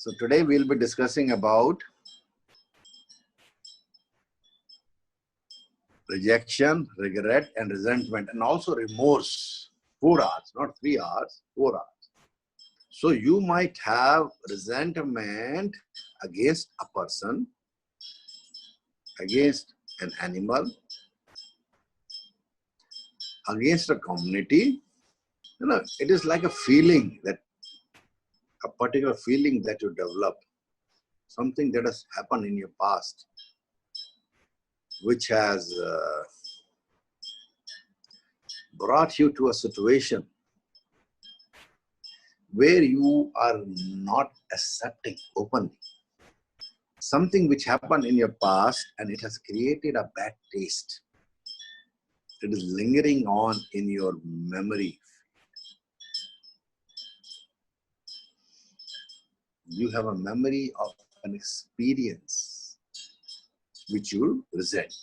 So today we'll be discussing about rejection, regret, and resentment, and also remorse. 4 hours, not 3 hours, 4 hours. So you might have resentment against a person, against an animal, against a community. You know, it is like a feeling, that a particular feeling that you develop, something that has happened in your past, which has brought you to a situation where you are not accepting openly something which happened in your past, and it has created a bad taste. It is lingering on in your memory. You have a memory of an experience which you resent.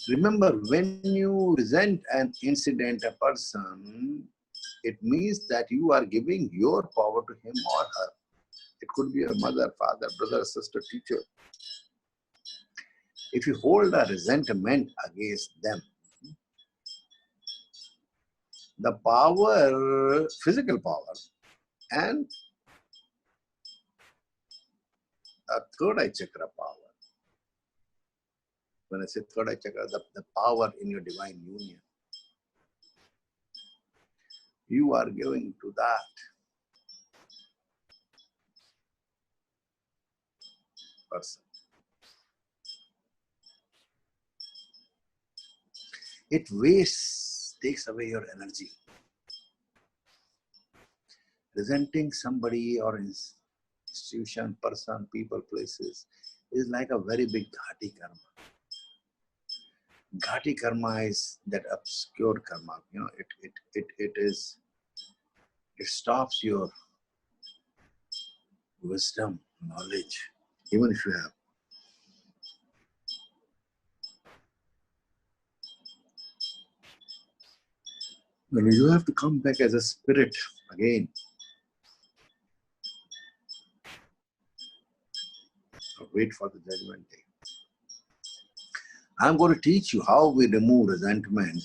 Remember, when you resent an incident, a person, it means that you are giving your power to him or her. It could be a mother, father, brother, sister, teacher. If you hold a resentment against them, the power, physical power, and a third eye chakra power. When I say third eye chakra, the power in your divine union, you are giving to that person. It wastes, takes away your energy. Resenting somebody or institution, person, people, places is like a very big ghatti karma. Ghatti karma is that obscure karma. You know, it stops your wisdom, knowledge, even if you have. Well, you have to come back as a spirit again. Wait for the judgment day. I'm going to teach you how we remove resentment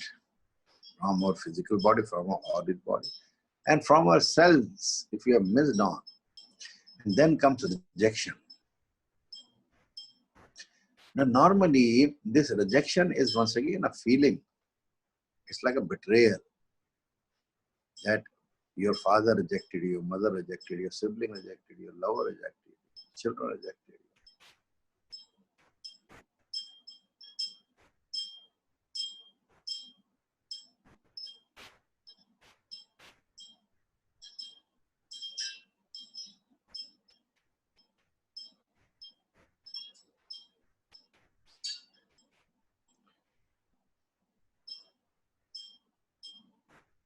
from our physical body, from our audit body, and from ourselves if we have missed on. And then comes rejection. Now, normally, this rejection is once again a feeling. It's like a betrayal, that your father rejected you, your mother rejected you, your sibling rejected you, your lover rejected you, children rejected you.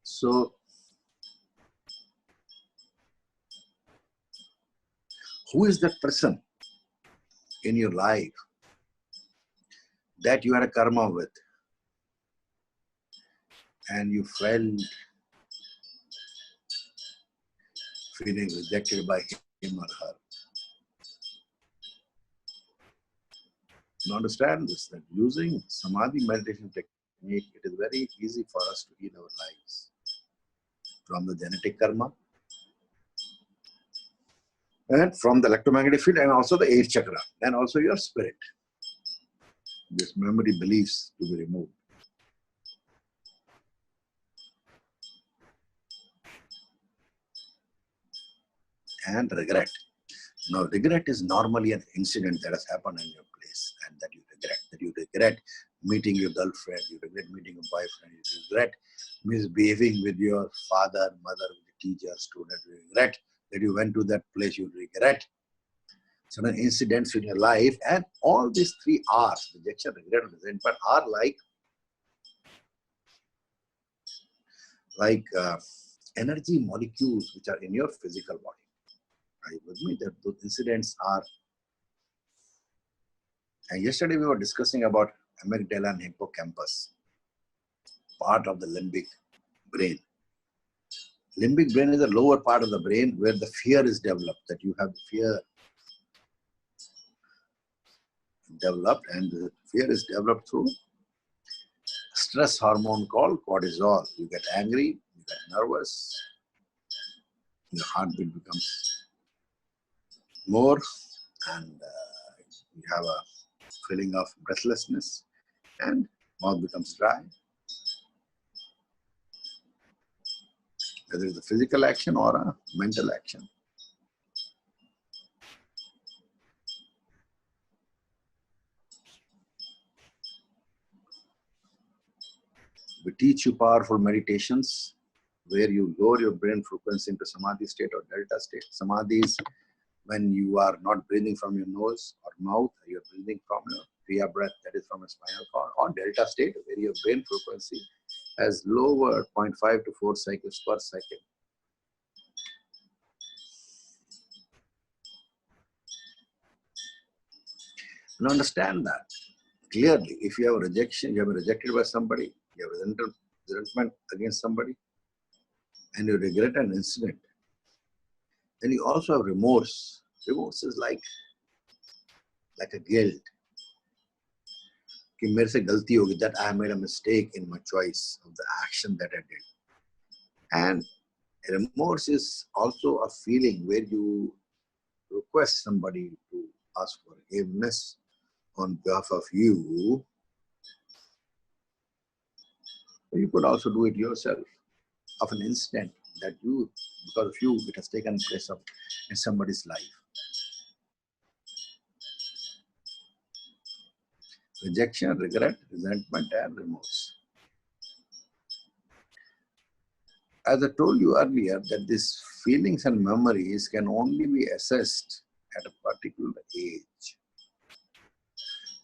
So, who is that person in your life that you had a karma with, and you felt feeling rejected by him or her? You understand this, that using samadhi meditation technique, it is very easy for us to heal our lives from the genetic karma and from the electromagnetic field, and also the 8th chakra, and also your spirit. This memory beliefs to be removed. And regret. Now, regret is normally an incident that has happened in your place, and that you regret. That you regret meeting your girlfriend, you regret meeting your boyfriend, you regret misbehaving with your father, mother, with the teacher, student, you regret that you went to that place, you regret certain incidents in your life, and all these 3 R's, rejection, regret, and resentment, are like energy molecules which are in your physical body. Are you with me? That those incidents are. And yesterday we were discussing about amygdala and hippocampus, part of the limbic brain. Limbic brain is the lower part of the brain where the fear is developed, that you have the fear developed, and the fear is developed through stress hormone called cortisol. You get angry, you get nervous, your heartbeat becomes more, and you have a feeling of breathlessness, and mouth becomes dry. Whether it's a physical action or a mental action. We teach you powerful meditations where you lower your brain frequency into samadhi state or delta state. Samadhi is when you are not breathing from your nose or mouth, you're breathing from your kriya breath, that is from a spinal cord, or delta state where your brain frequency has lower 0.5 to 4 cycles per second. And understand that clearly. If you have a rejection, you have been rejected by somebody, you have resentment against somebody, and you regret an incident, then you also have remorse. Remorse is like a guilt. कि मेरे से गलती होगी, that I made a mistake in my choice of the action that I did. And remorse is also a feeling where you request somebody to ask for forgiveness on behalf of you. You could also do it yourself, of an incident that you, because of you, it has taken place in somebody's life. Rejection, regret, resentment, and remorse. As I told you earlier, that these feelings and memories can only be assessed at a particular age.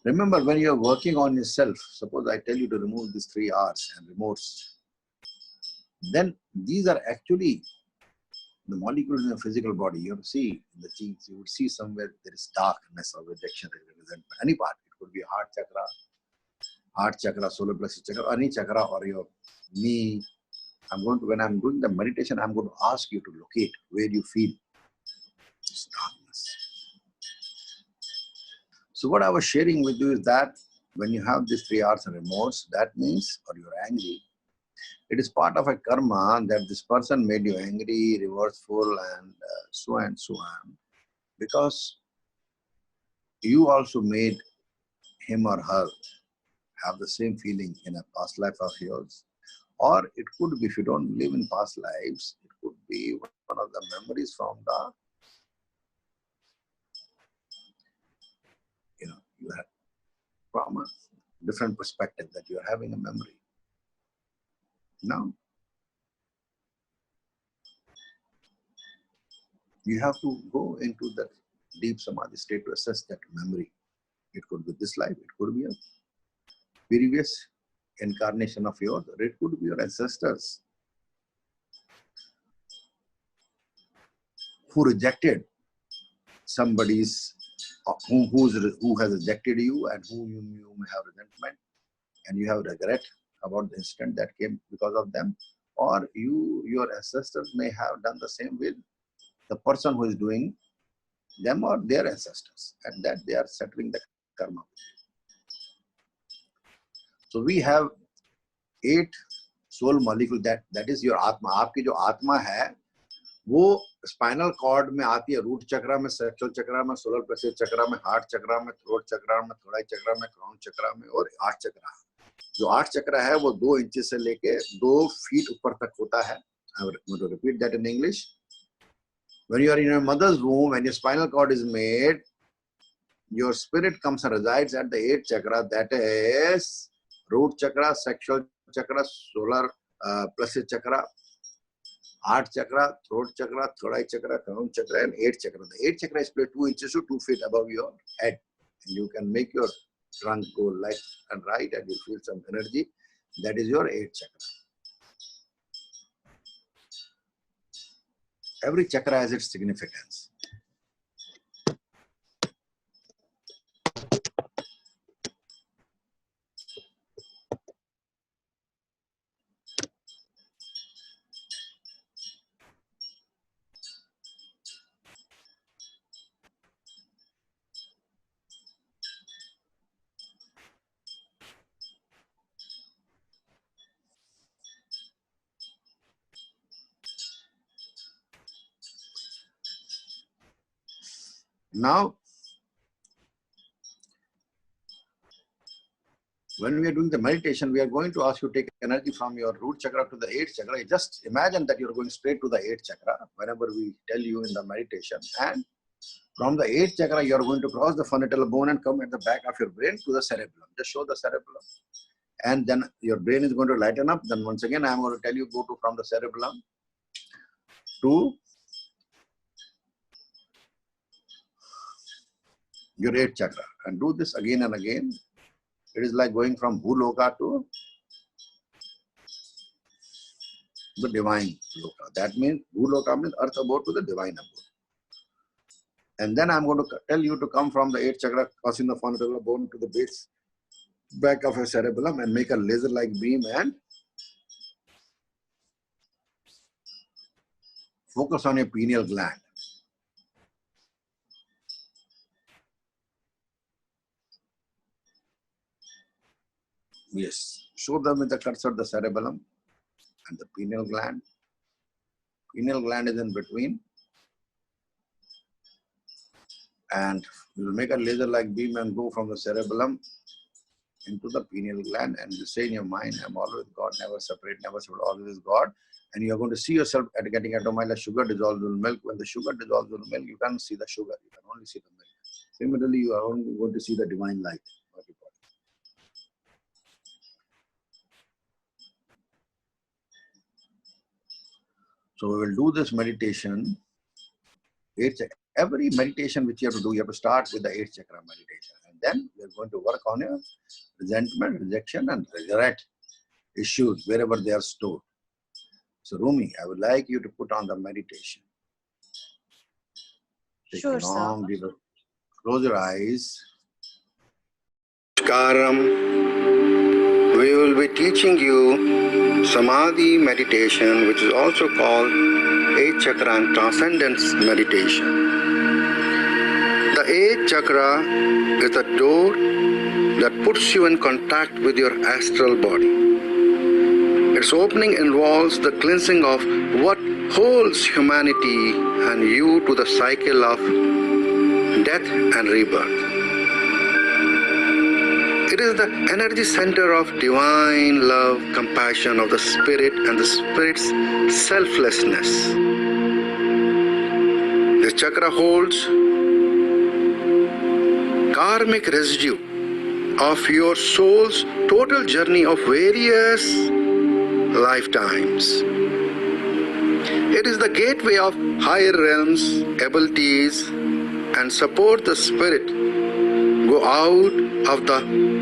Remember, when you are working on yourself, suppose I tell you to remove these 3 R's and remorse, then these are actually the molecules in the physical body. You have to see in the genes, you would see somewhere there is darkness or rejection, resentment, any part. It could be heart chakra, solar plexus chakra, any chakra, or your knee. When I'm doing the meditation, I'm going to ask you to locate where you feel this darkness. So what I was sharing with you is that when you have these 3 R's and remorse, that means, or you're angry, it is part of a karma that this person made you angry, remorseful, and so on, because you also made him or her have the same feeling in a past life of yours. Or it could be, if you don't live in past lives, it could be one of the memories from the, you have from a different perspective that you are having a memory. Now, you have to go into that deep samadhi state to assess that memory. It could be this life, it could be a previous incarnation of yours, or it could be your ancestors who rejected somebody's, who has rejected you and whom you may have resentment and you have regret about the incident that came because of them, or your ancestors may have done the same with the person who is doing them or their ancestors, and that they are settling the karma. So we have 8 soul molecule, that is your atma. आपकी जो आत्मा है वो spinal cord में आती है, root चक्रा में, sexual चक्रा में, सोलर प्लेक्सस चक्रा में, हार्ट चक्रा में, थ्रोट चक्रा में, थोड़ाई चक्रा में, क्राउन चक्रा में, और 8 चक्रा। जो 8 चक्रा है वो 2 इंच से लेके 2 फीट ऊपर तक होता है। I will repeat that in English. When you are in your mother's womb and your spinal cord is made, your spirit comes and resides at the 8th chakra, that is root chakra, sexual chakra, solar plexus chakra, heart chakra, throat chakra, third eye chakra, crown chakra, and 8th chakra. The 8th chakra is placed 2 inches to 2 feet above your head. And you can make your trunk go left and right and you feel some energy. That is your 8th chakra. Every chakra has its significance. Now, when we are doing the meditation, we are going to ask you to take energy from your root chakra to the 8th chakra. Just imagine that you're going straight to the 8th chakra whenever we tell you in the meditation. And from the 8th chakra, you're going to cross the frontal bone and come at the back of your brain to the cerebellum. Just show the cerebellum. And then your brain is going to lighten up. Then once again, I'm going to tell you go to from the cerebellum to your 8th chakra. And do this again and again. It is like going from Bhuloka to the divine Loka. That means Bhuloka means earth abode to the divine abode. And then I'm going to tell you to come from the 8th chakra, crossing the frontal bone to the base, back of your cerebellum, and make a laser-like beam and focus on your pineal gland. Yes, show them with the cursor the cerebellum and the pineal gland. Pineal gland is in between. And you will make a laser-like beam and go from the cerebellum into the pineal gland, and you say in your mind, I'm always God, never separate, always God. And you're going to see yourself getting atomized like sugar dissolved in milk. When the sugar dissolves in milk, you can't see the sugar, you can only see the milk. Similarly, you are only going to see the divine light. So we will do this meditation. Every meditation which you have to do, you have to start with the 8th chakra meditation. And then we are going to work on your resentment, rejection, and regret issues wherever they are stored. So Rumi, I would like you to put on the meditation. Take a long, deep breath. Close your eyes. We will be teaching you Samadhi meditation, which is also called 8th chakra and transcendence meditation. The 8th chakra is the door that puts you in contact with your astral body. Its opening involves the cleansing of what holds humanity and you to the cycle of death and rebirth. It is the energy center of divine love, compassion of the spirit and the spirit's selflessness. This chakra holds karmic residue of your soul's total journey of various lifetimes. It is the gateway of higher realms, abilities, and support the spirit go out of the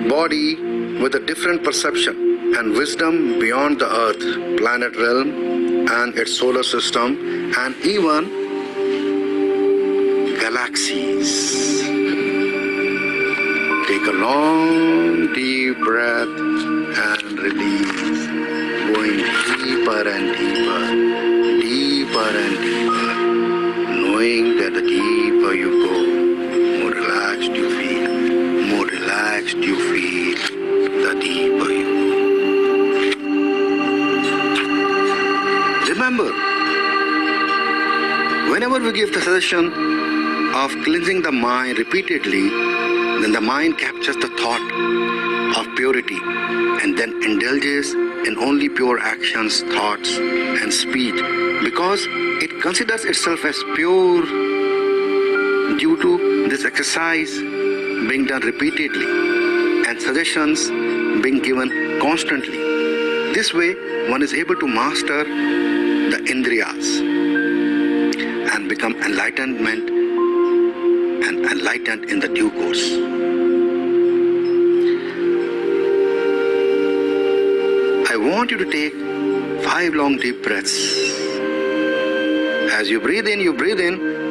body with a different perception and wisdom beyond the earth, planet realm, and its solar system, and even galaxies. Take a long, deep breath and release, going deeper and deeper, deeper and deeper, knowing that the deeper you go, more relaxed you feel, more relaxed you feel, the deeper you go. Remember, whenever we give the suggestion of cleansing the mind repeatedly, then the mind captures the thought of purity and then indulges in only pure actions, thoughts, and speech, because it considers itself as pure due to this exercise being done repeatedly and suggestions being given constantly. This way, one is able to master the indriyas and become enlightened in the due course. I want you to take 5 long deep breaths. As you breathe in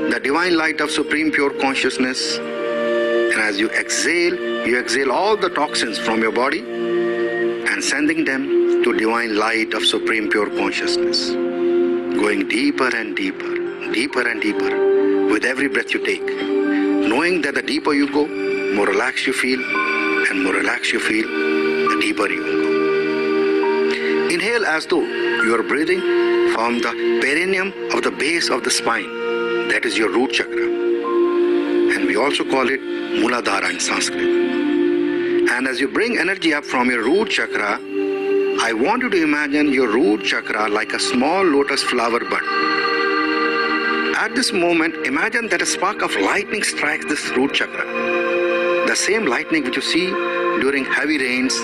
the divine light of supreme pure consciousness. And as you exhale all the toxins from your body and sending them to divine light of supreme pure consciousness. Going deeper and deeper, deeper and deeper with every breath you take. Knowing that the deeper you go, more relaxed you feel, and more relaxed you feel, the deeper you go. Inhale as though you are breathing from the perineum of the base of the spine. That is your root chakra. And also call it Muladhara in Sanskrit. And as you bring energy up from your root chakra, I want you to imagine your root chakra like a small lotus flower bud. At this moment, imagine that a spark of lightning strikes this root chakra. The same lightning which you see during heavy rains,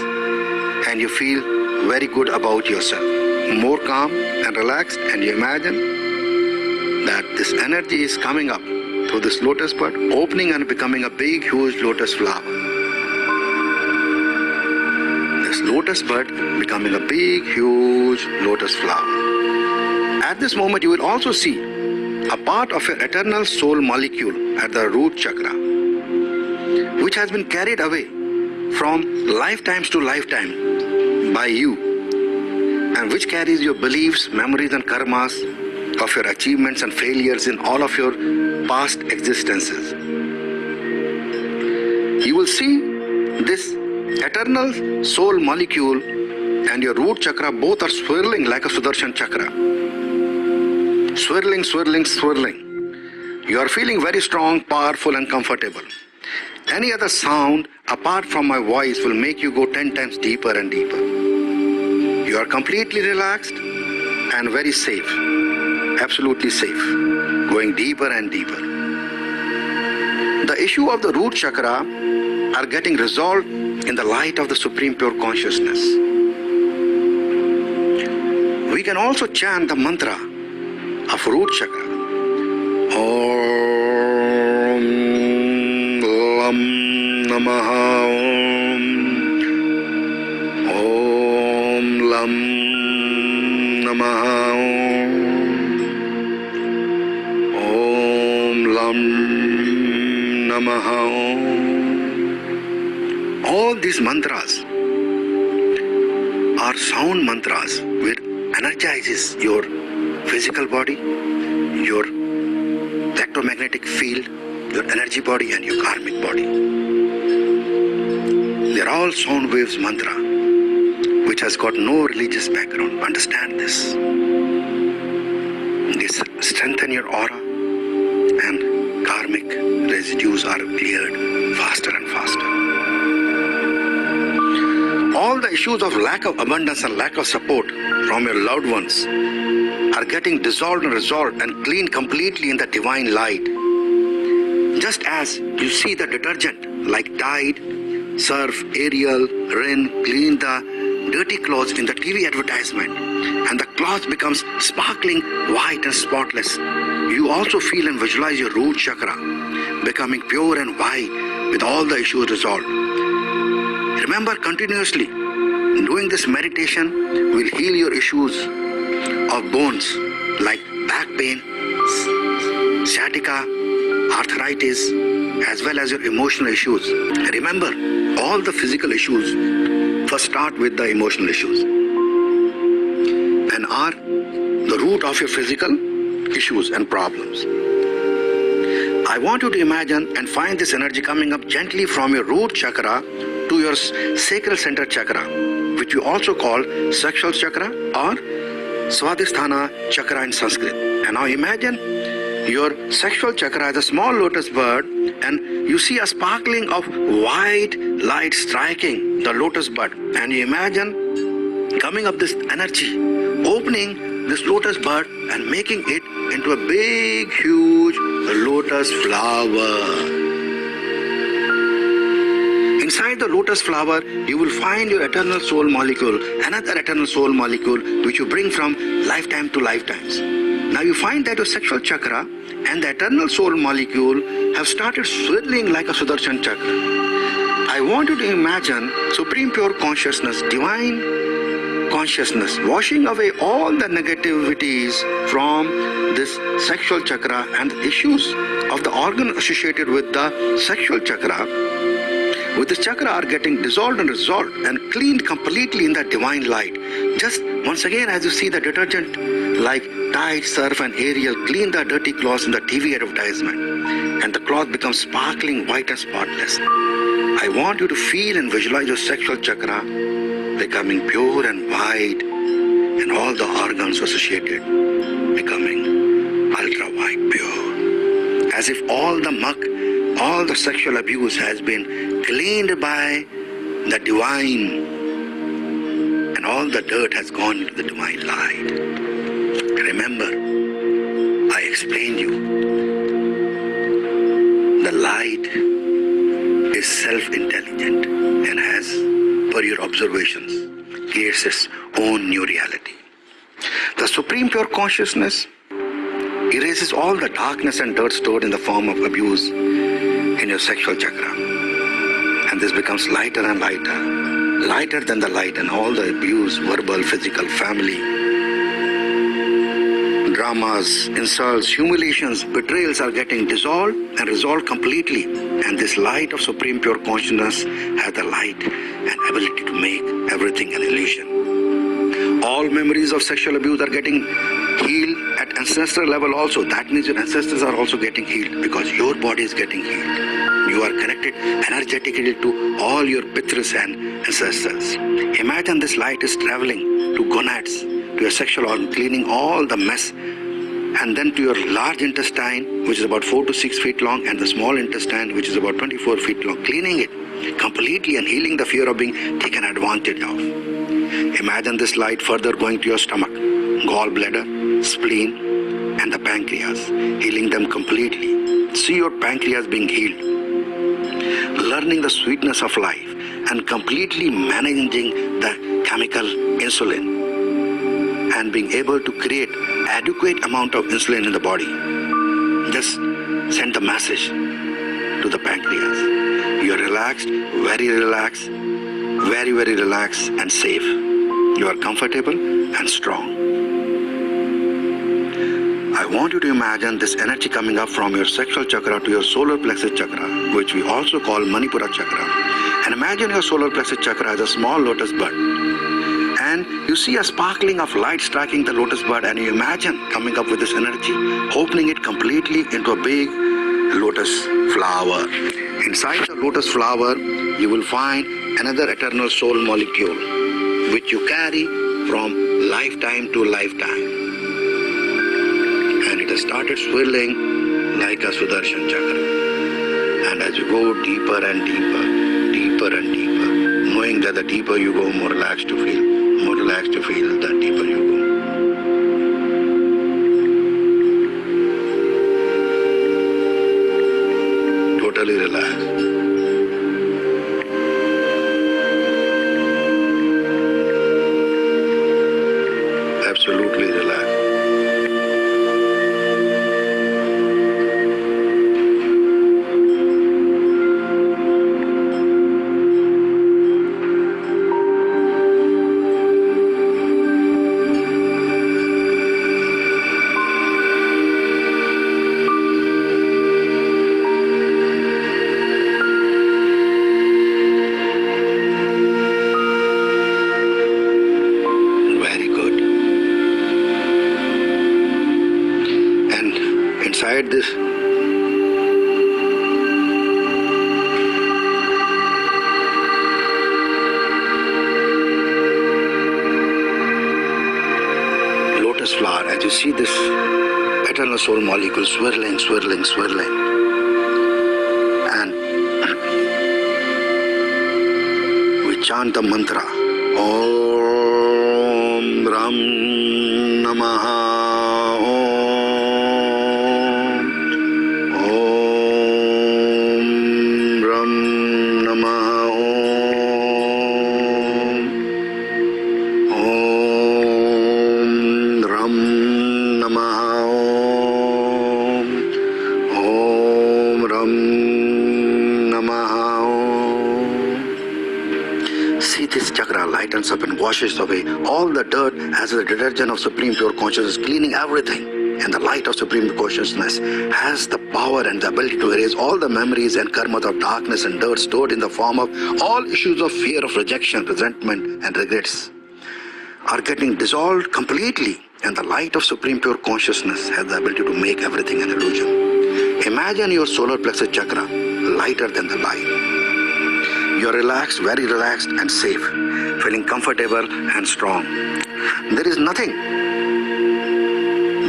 and you feel very good about yourself, more calm and relaxed, and you imagine that this energy is coming up through this lotus bud, opening and becoming a big, huge lotus flower. This lotus bud becoming a big, huge lotus flower. At this moment, you will also see a part of your eternal soul molecule at the root chakra, which has been carried away from lifetimes to lifetime by you, and which carries your beliefs, memories and karmas of your achievements and failures in all of your past existences. You will see this eternal soul molecule and your root chakra both are swirling like a Sudarshan chakra. Swirling, swirling, swirling. You are feeling very strong, powerful and comfortable. Any other sound apart from my voice will make you go 10 times deeper and deeper. You are completely relaxed and very safe. Absolutely safe. Going deeper and deeper. The issue of the root chakra are getting resolved in the light of the Supreme Pure Consciousness. We can also chant the mantra of root chakra. Om Lam Namaha Om Lam Namaha Om Lam Namaha. All these mantras are sound mantras which energizes your physical body, your electromagnetic field, your energy body and your karmic body. They are all sound waves mantra which has got no religious background. Understand this. These strengthen your aura and karmic residues are cleared faster and faster. All the issues of lack of abundance and lack of support from your loved ones are getting dissolved and resolved and cleaned completely in the divine light. Just as you see the detergent like Tide, Surf, Ariel, Rin clean the dirty clothes in the TV advertisement and the cloth becomes sparkling white and spotless. You also feel and visualize your root chakra becoming pure and white with all the issues resolved. Remember, continuously doing this meditation will heal your issues of bones like back pain, sciatica, arthritis, as well as your emotional issues. Remember, all the physical issues first start with the emotional issues and are the root of your physical issues and problems. I want you to imagine and find this energy coming up gently from your root chakra to your sacral center chakra, which you also call sexual chakra or Swadhisthana chakra in Sanskrit. And now imagine your sexual chakra as a small lotus bud and you see a sparkling of white light striking the lotus bud. And you imagine coming up this energy, opening this lotus bud and making it into a big, huge lotus flower. Inside the lotus flower, you will find your eternal soul molecule, another eternal soul molecule, which you bring from lifetime to lifetimes. Now you find that your sexual chakra and the eternal soul molecule have started swirling like a Sudarshan chakra. I want you to imagine Supreme Pure Consciousness, Divine Consciousness, washing away all the negativities from this sexual chakra and the issues of the organ associated with the sexual chakra. With this chakra are getting dissolved and resolved and cleaned completely in that divine light. Just once again, as you see the detergent like Tide, Surf and Ariel clean the dirty cloths in the TV advertisement and the cloth becomes sparkling white and spotless. I want you to feel and visualize your sexual chakra becoming pure and white and all the organs associated becoming ultra white pure. As if all the muck all the sexual abuse has been cleaned by the divine, and all the dirt has gone into the divine light. Remember, I explained you, the light is self-intelligent and has, per your observations, creates its own new reality. The Supreme Pure Consciousness erases all the darkness and dirt stored in the form of abuse in your sexual chakra. And this becomes lighter and lighter, lighter than the light, and all the abuse, verbal, physical, family, dramas, insults, humiliations, betrayals are getting dissolved and resolved completely. And this light of Supreme Pure Consciousness has the light and ability to make everything an illusion. All memories of sexual abuse are getting healed at ancestral level also. That means your ancestors are also getting healed because your body is getting healed. You are connected energetically to all your pitras and ancestors. Imagine this light is traveling to gonads, to your sexual organ, cleaning all the mess, and then to your large intestine, which is about 4 to 6 feet long, and the small intestine, which is about 24 feet long, cleaning it completely and healing the fear of being taken advantage of. Imagine this light further going to your stomach, gallbladder, spleen, and the pancreas, healing them completely. See your pancreas being healed, learning the sweetness of life, and completely managing the chemical insulin, and being able to create adequate amount of insulin in the body. Just send the message to the pancreas. You are relaxed, very relaxed, very, very relaxed and safe. You are comfortable and strong. I want you to imagine this energy coming up from your sexual chakra to your solar plexus chakra, which we also call Manipura chakra. And imagine your solar plexus chakra as a small lotus bud. And you see a sparkling of light striking the lotus bud, and you imagine coming up with this energy, opening it completely into a big lotus flower. Inside the lotus flower, you will find another eternal soul molecule, which you carry from lifetime to lifetime. And it has started swirling like a Sudarshan chakra. And as you go deeper and deeper, deeper and deeper, knowing that the deeper you go, more relaxed you feel. More relaxed you feel, the deeper you go. Totally relaxed. Absolutely relaxed. Inside this lotus flower, as you see this eternal soul molecule swirling, swirling, swirling, and we chant the mantra Om Ram Namaha. Lightens up and washes away all the dirt as the detergent of Supreme Pure Consciousness, cleaning everything. And the light of Supreme Consciousness has the power and the ability to erase all the memories and karma of darkness and dirt stored in the form of all issues of fear, of rejection, resentment, and regrets are getting dissolved completely. And the light of Supreme Pure Consciousness has the ability to make everything an illusion. Imagine your solar plexus chakra lighter than the light. You're relaxed, very relaxed and safe, feeling comfortable and strong. There is nothing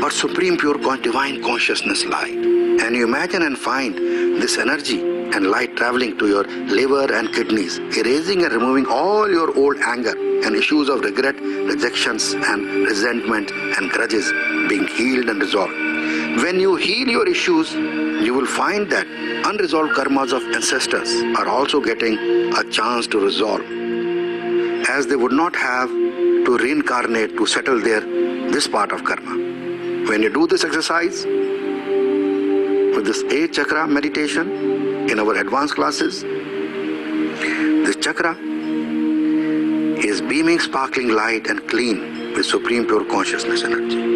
but Supreme Pure Divine Consciousness light. And you imagine and find this energy and light traveling to your liver and kidneys, erasing and removing all your old anger and issues of regret, rejections and resentment and grudges being healed and resolved. When you heal your issues, you will find that unresolved karmas of ancestors are also getting a chance to resolve, as they would not have to reincarnate to settle this part of karma. When you do this exercise with this 8 chakra meditation in our advanced classes, this chakra is beaming sparkling light and clean with supreme pure consciousness energy.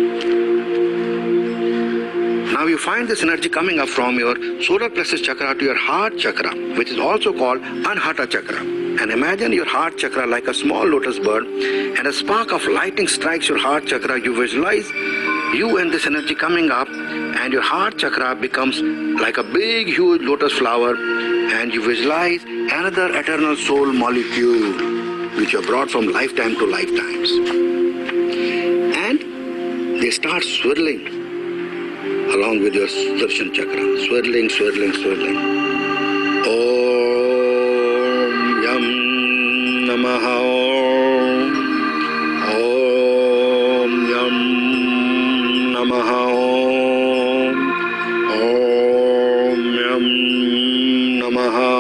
Now you find this energy coming up from your solar plexus chakra to your heart chakra, which is also called Anahata chakra. And imagine your heart chakra like a small lotus bird, and a spark of lightning strikes your heart chakra. You visualize you and this energy coming up, and your heart chakra becomes like a big huge lotus flower, and you visualize another eternal soul molecule which you have brought from lifetime to lifetimes. And they start swirling along with your Sudarshan chakra, swirling, swirling, swirling. Om Yam Namaha Om Yam Namaha Om Yam Namaha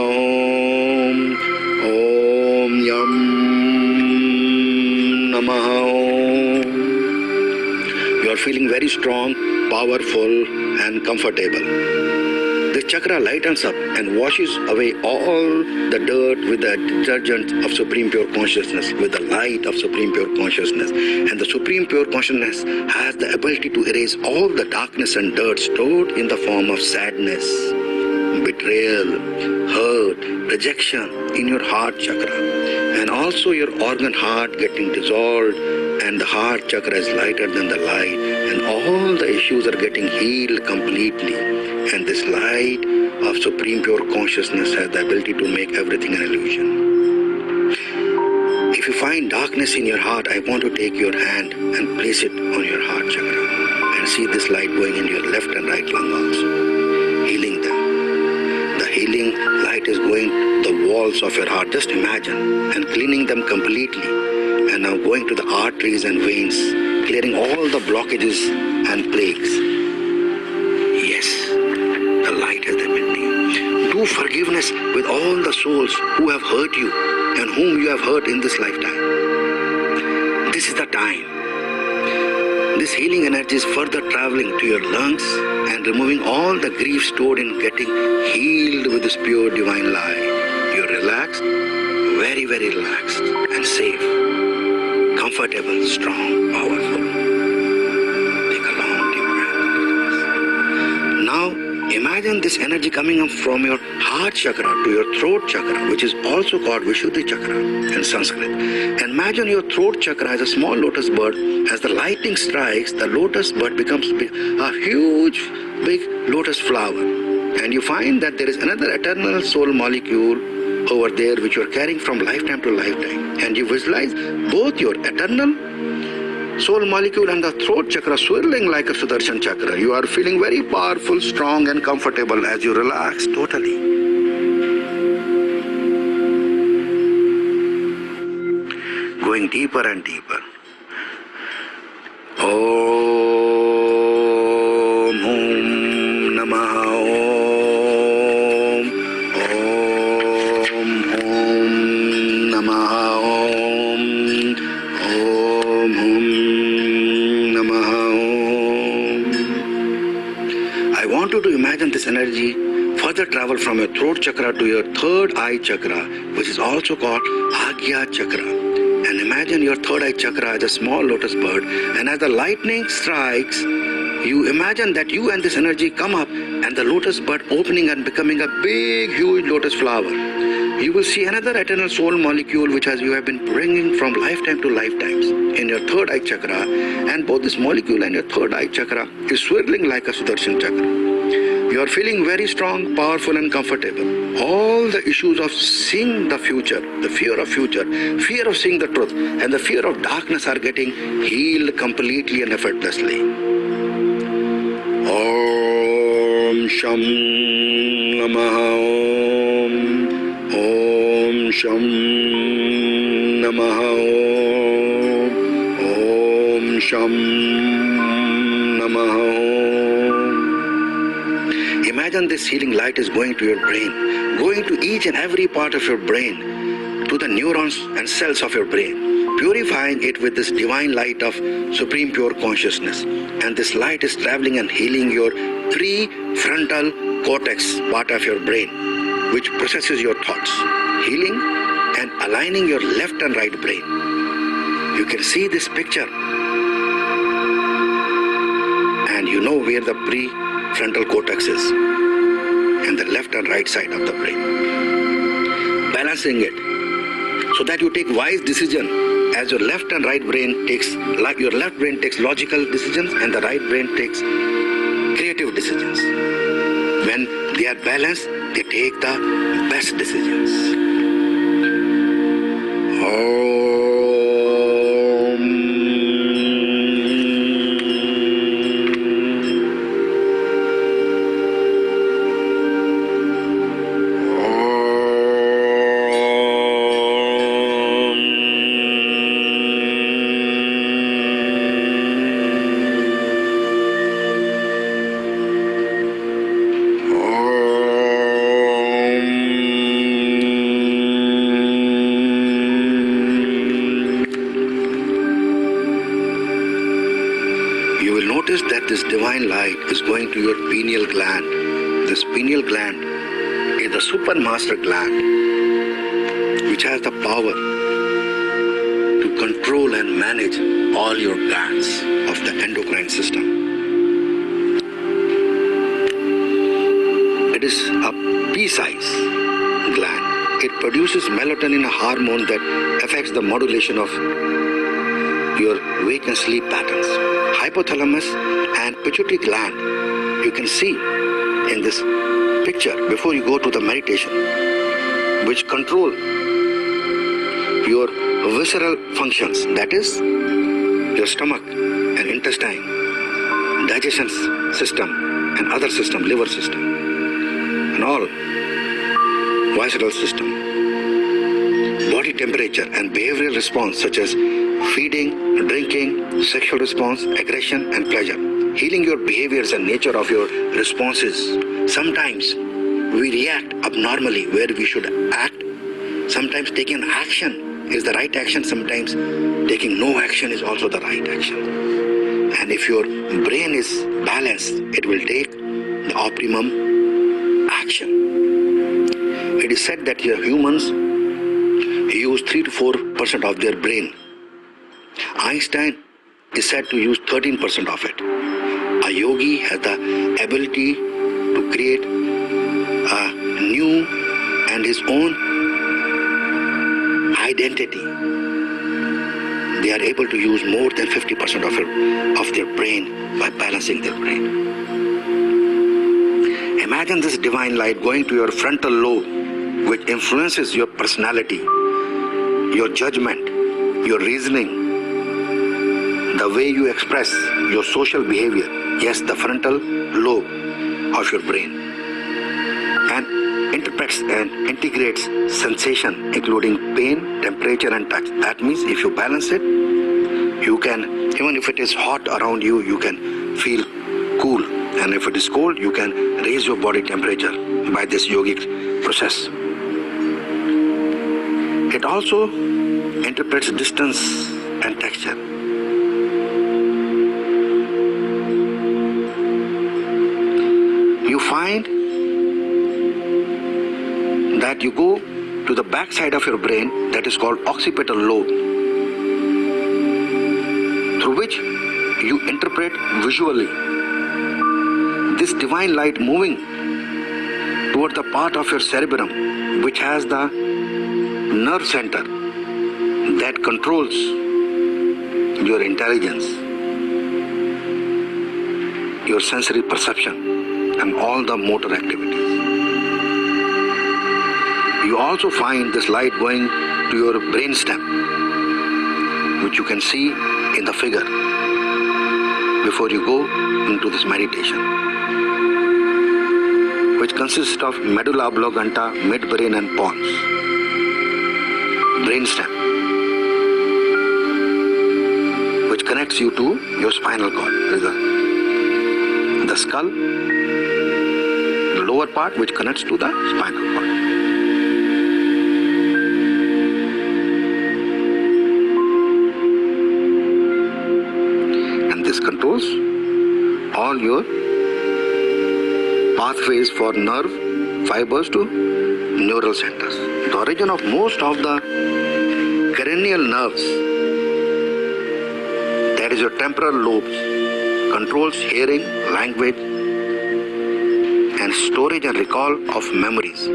Om Yam Namaha. You are feeling very strong, powerful and comfortable. This chakra lightens up and washes away all the dirt with the detergent of Supreme Pure Consciousness, with the light of Supreme Pure Consciousness. And the Supreme Pure Consciousness has the ability to erase all the darkness and dirt stored in the form of sadness, betrayal, hurt, rejection in your heart chakra. And also your organ heart getting dissolved, and the heart chakra is lighter than the light, and all the issues are getting healed completely. And this light of Supreme Pure Consciousness has the ability to make everything an illusion. If you find darkness in your heart, I want to take your hand and place it on your heart chakra, and see this light going in your left and right lung also, healing them. The healing light is going to the walls of your heart, just imagine, and cleaning them completely. And now going to the arteries and veins, clearing all the blockages and plagues. Yes, the light has the ability. Do forgiveness with all the souls who have hurt you and whom you have hurt in this lifetime. This is the time. This healing energy is further traveling to your lungs and removing all the grief stored in getting healed with this pure divine light. You're relaxed, very, very relaxed and safe. Comfortable, strong, powerful. Take a long deep breath. Now imagine this energy coming up from your heart chakra to your throat chakra, which is also called Vishuddhi chakra in Sanskrit. And imagine your throat chakra as a small lotus bird. As the lightning strikes, the lotus bird becomes a huge, big lotus flower. And you find that there is another eternal soul molecule over there which you are carrying from lifetime to lifetime. And you visualize both your eternal soul molecule and the throat chakra swirling like a Sudarshan chakra. You are feeling very powerful, strong and comfortable as you relax totally. Going deeper and deeper. Om Hum Namaha To imagine this energy further travel from your throat chakra to your third eye chakra, which is also called Agya chakra. And imagine your third eye chakra as a small lotus bird, and as the lightning strikes, you imagine that you and this energy come up, and the lotus bird opening and becoming a big, huge lotus flower. You will see another eternal soul molecule which you have been bringing from lifetime to lifetimes in your third eye chakra, and both this molecule and your third eye chakra is swirling like a Sudarshan chakra. You are feeling very strong, powerful and comfortable. All the issues of seeing the future, the fear of future, fear of seeing the truth, and the fear of darkness are getting healed completely and effortlessly. Om Sham Namaha Om. Om Sham Namaha Om. Om Sham Namaha Om. Imagine this healing light is going to your brain, going to each and every part of your brain, to the neurons and cells of your brain, purifying it with this divine light of supreme pure consciousness. And this light is traveling and healing your prefrontal cortex part of your brain, which processes your thoughts, healing and aligning your left and right brain. You can see this picture and you know where the prefrontal cortex is, and the left and right side of the brain. Balancing it so that you take wise decision, as your left and right brain takes, like your left brain takes logical decisions and the right brain takes creative decisions. When they are balanced, they take the best decisions. That this divine light is going to your pineal gland. This pineal gland is the super master gland which has the power to control and manage all your glands of the endocrine system. It is a pea-size gland. It produces melatonin, a hormone that affects the modulation of your wake and sleep patterns. Hypothalamus and pituitary gland, you can see in this picture before you go to the meditation, which control your visceral functions, that is your stomach and intestine, digestion system and other system, liver system and all visceral system, body temperature and behavioral response such as feeding, drinking, sexual response, aggression and pleasure. Healing your behaviors and nature of your responses. Sometimes we react abnormally where we should act. Sometimes taking action is the right action. Sometimes taking no action is also the right action. And if your brain is balanced, it will take the optimum action. It is said that your humans use 3 to 4% of their brain. Einstein is said to use 13% of it. A yogi has the ability to create a new and his own identity. They are able to use more than 50% of their brain by balancing their brain. Imagine this divine light going to your frontal lobe, which influences your personality, your judgment, your reasoning, the way you express your social behavior. Yes, the frontal lobe of your brain, and interprets and integrates sensation including pain, temperature and touch. That means if you balance it, you can, even if it is hot around you, you can feel cool, and if it is cold, you can raise your body temperature by this yogic process. It also interprets distance and texture. You find that you go to the back side of your brain, that is called occipital lobe, through which you interpret visually this divine light moving toward the part of your cerebrum which has the nerve center that controls your intelligence, your sensory perception and all the motor activities. You also find this light going to your brainstem, which you can see in the figure before you go into this meditation. which consists of medulla oblongata, midbrain and pons. Brainstem, which connects you to your spinal cord. There is the skull, the lower part which connects to the spinal cord. And this controls all your pathways for nerve fibers to neural centers. The origin of most of the cranial nerves, that is your temporal lobes, controls hearing, language, and storage and recall of memories.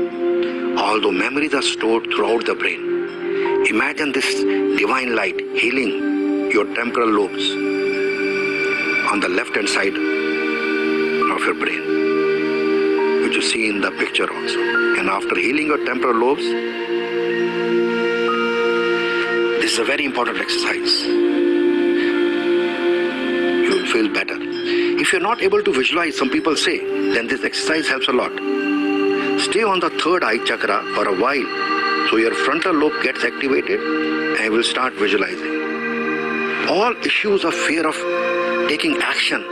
Although memories are stored throughout the brain. Imagine this divine light healing your temporal lobes on the left hand side of your brain, which you see in the picture also. And after healing your temporal lobes, this is a very important exercise. You will feel better. If you're not able to visualize, some people say, then this exercise helps a lot. Stay on the third eye chakra for a while, so your frontal lobe gets activated and you will start visualizing. All issues of fear of taking action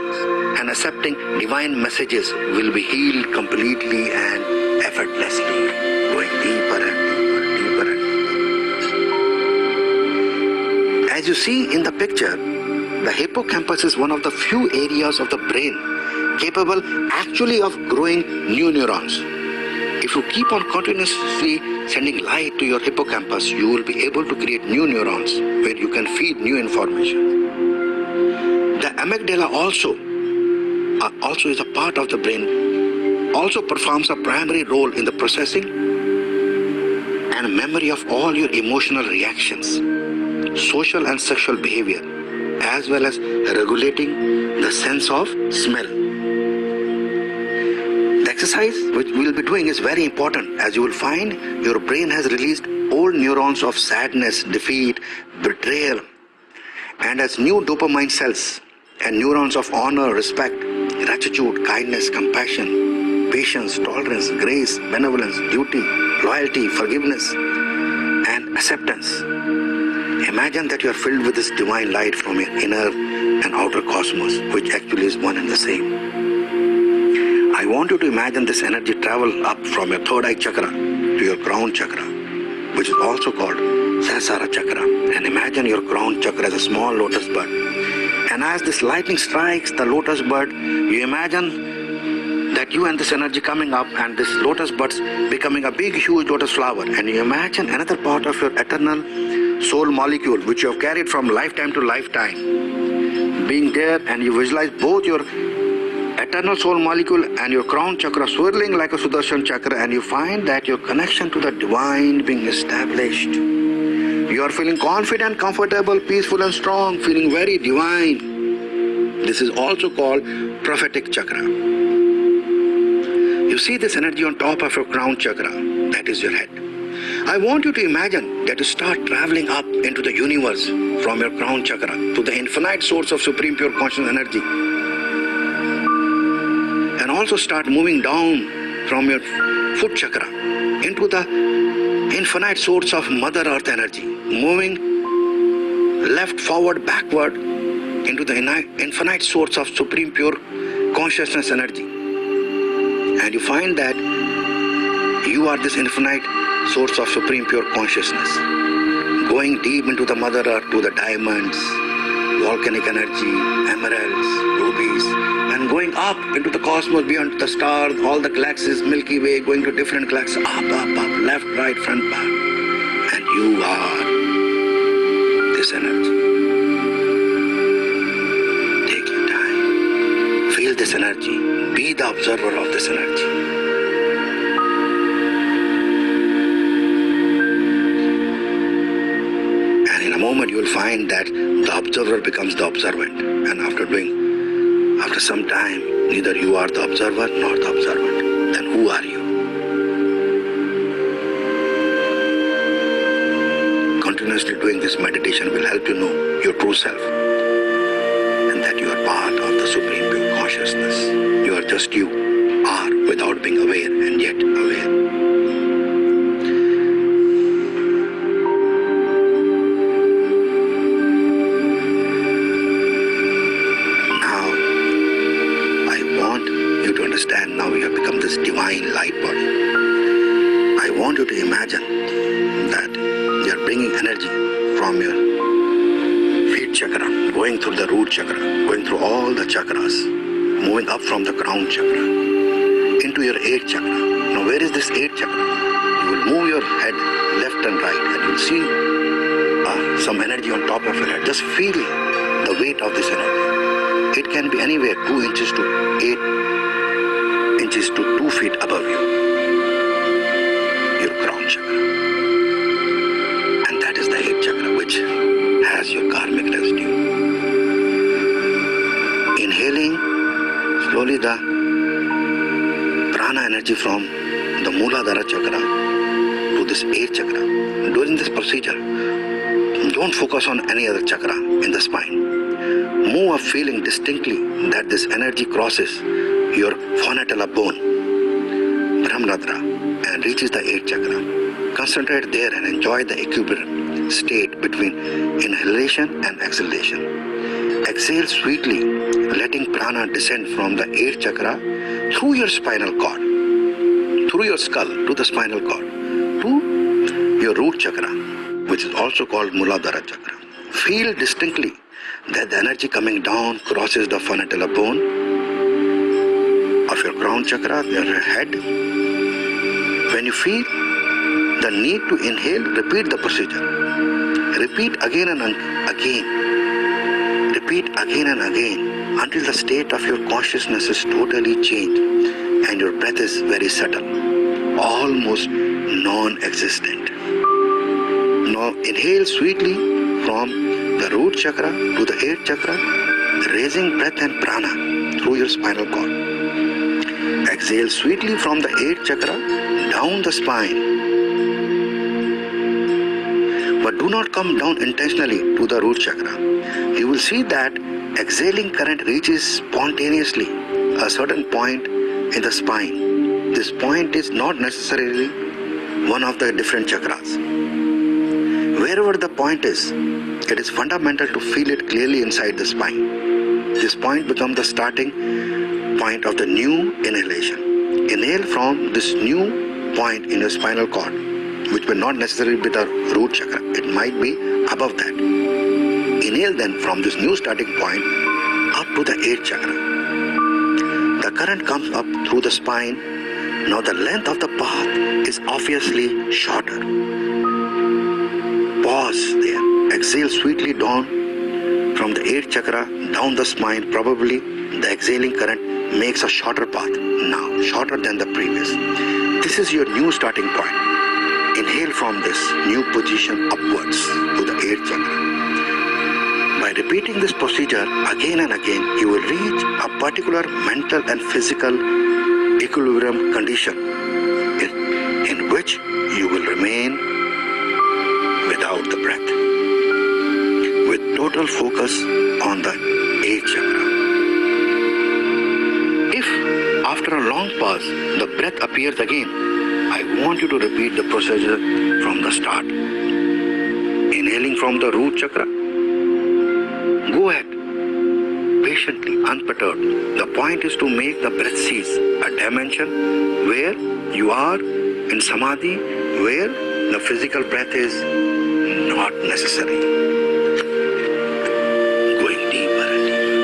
and accepting divine messages will be healed completely and effortlessly, going deeper and deeper, deeper and deeper. As you see in the picture, the hippocampus is one of the few areas of the brain capable actually of growing new neurons. If you keep on continuously sending light to your hippocampus, you will be able to create new neurons where you can feed new information. The amygdala also is a part of the brain, also performs a primary role in the processing and memory of all your emotional reactions, social and sexual behavior, as well as regulating the sense of smell. The exercise which we will be doing is very important, as you will find your brain has released old neurons of sadness, defeat, betrayal, and has new dopamine cells and neurons of honor, respect, gratitude, kindness, compassion, patience, tolerance, grace, benevolence, duty, loyalty, forgiveness, and acceptance. Imagine that you are filled with this divine light from your inner and outer cosmos, which actually is one and the same. I want you to imagine this energy travel up from your third eye chakra to your crown chakra, which is also called Sahasrara chakra. And imagine your crown chakra as a small lotus bud. And as this lightning strikes the lotus bud, you imagine that you and this energy coming up and this lotus buds becoming a big huge lotus flower. And you imagine another part of your eternal soul molecule which you have carried from lifetime to lifetime being there, and you visualize both your eternal soul molecule and your crown chakra swirling like a Sudarshan chakra, and you find that your connection to the divine being established. You are feeling confident, comfortable, peaceful and strong, feeling very divine. This is also called prophetic chakra. You see this energy on top of your crown chakra, that is your head. I want you to imagine that you start traveling up into the universe from your crown chakra to the infinite source of supreme pure conscious energy. And also start moving down from your foot chakra into the infinite source of Mother Earth energy, moving left, forward, backward into the infinite source of supreme pure consciousness energy. And you find that you are this infinite source of supreme pure consciousness, going deep into the Mother Earth to the diamonds, volcanic energy, emeralds, rubies, and going up into the cosmos beyond the stars, all the galaxies, Milky Way, going to different galaxies, up, left, right, front, back. And you are this energy. Take your time. Feel this energy. Be the observer of this energy. And in a moment you will find that the observer becomes the observant. And after some time, neither you are the observer nor the observant. Then who are you? Continuously doing this meditation will help you know your true self, and that you are part of the supreme pure consciousness. You are just you, are without without being aware and yet aware. Now, I want you to understand, now you have become this divine light body. I want you to imagine that you are bringing energy from your feet chakra, going through the root chakra, going through all the chakras, moving up from the crown chakra into your 8th chakra. Now where is this 8th chakra? You will move your head left and right and you will see some energy on top of your head. Just feel the weight of this energy. It can be anywhere 2 inches to 8 inches to 2 feet above you. Your crown chakra. And that is the 8th chakra which has your karmic residue. Inhaling slowly the prana energy from the Mooladhara chakra to this 8th chakra. During this procedure, don't focus on any other chakra in the spine. Move a feeling distinctly that this energy crosses your fonatella bone, Brahmanadra, and reaches the 8th chakra. Concentrate there and enjoy the equilibrium state between inhalation and exhalation. Exhale sweetly, letting prana descend from the 8th chakra through your spinal cord, through your skull to the spinal cord, to your root chakra, which is also called Mooladhara chakra. Feel distinctly that the energy coming down crosses the fonatella bone of your crown chakra, your head. When you feel the need to inhale, repeat the procedure. Repeat again and again. Repeat again and again until the state of your consciousness is totally changed and your breath is very subtle, almost non-existent. Now inhale sweetly from the root chakra to the 8th chakra, raising breath and prana through your spinal cord. Exhale sweetly from the 8th chakra down the spine. But do not come down intentionally to the root chakra. You will see that exhaling current reaches spontaneously a certain point in the spine. This point is not necessarily one of the different chakras. Wherever the point is, it is fundamental to feel it clearly inside the spine. This point becomes the starting point of the new inhalation. Inhale from this new point in your spinal cord, which will not necessarily be the root chakra. It might be above that. Inhale then from this new starting point up to the 8th chakra. The current comes up through the spine. Now the length of the path is obviously shorter. Pause there. Exhale sweetly down from the 8th chakra down the spine. Probably the exhaling current makes a shorter path now, shorter than the previous. This is your new starting point. Inhale from this new position upwards to the 8th chakra. By repeating this procedure again and again, you will reach a particular mental and physical equilibrium condition in which you will remain without the breath, with total focus on the 8th chakra. If after a long pause the breath appears again, I want you to repeat the procedure from the start. Inhaling from the root chakra. Go ahead, patiently, unperturbed. The point is to make the breath cease, a dimension where you are in samadhi, where the physical breath is not necessary. Going deeper and deeper.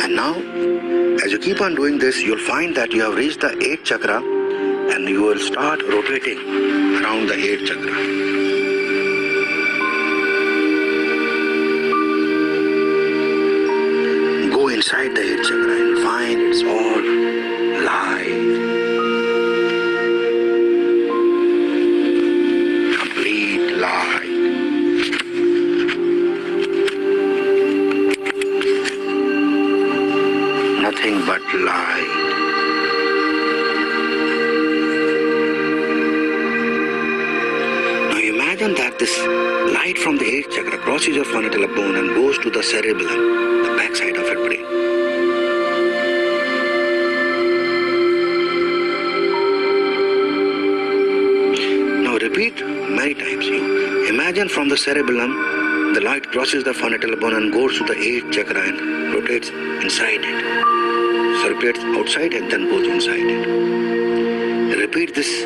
And now, as you keep on doing this, you'll find that you have reached the 8th chakra and you will start rotating around the 8th chakra. Go inside the 8th chakra and you'll find it's all light. Complete light. Nothing but light. Now imagine that this light from the 8th chakra crosses your frontal bone and goes to the cerebellum, the backside of your brain. Now repeat many times. You imagine from the cerebellum, the light crosses the frontal bone and goes to the 8th chakra and rotates inside it. Circulates outside and then goes inside it. Repeat this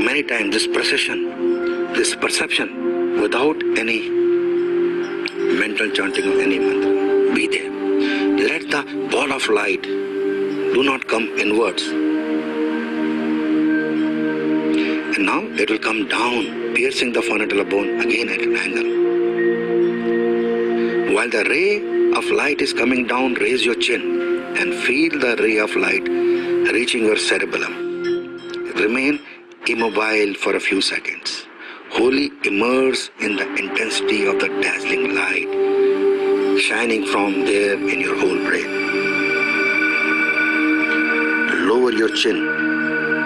many times, this procession, this perception, without any mental chanting of any mantra. Be there. Let the ball of light do not come inwards. And now it will come down, piercing the frontal bone again at an angle. While the ray of light is coming down, raise your chin and feel the ray of light reaching your cerebellum. Remain immobile for a few seconds, wholly immersed in the intensity of the dazzling light shining from there in your whole brain. Lower your chin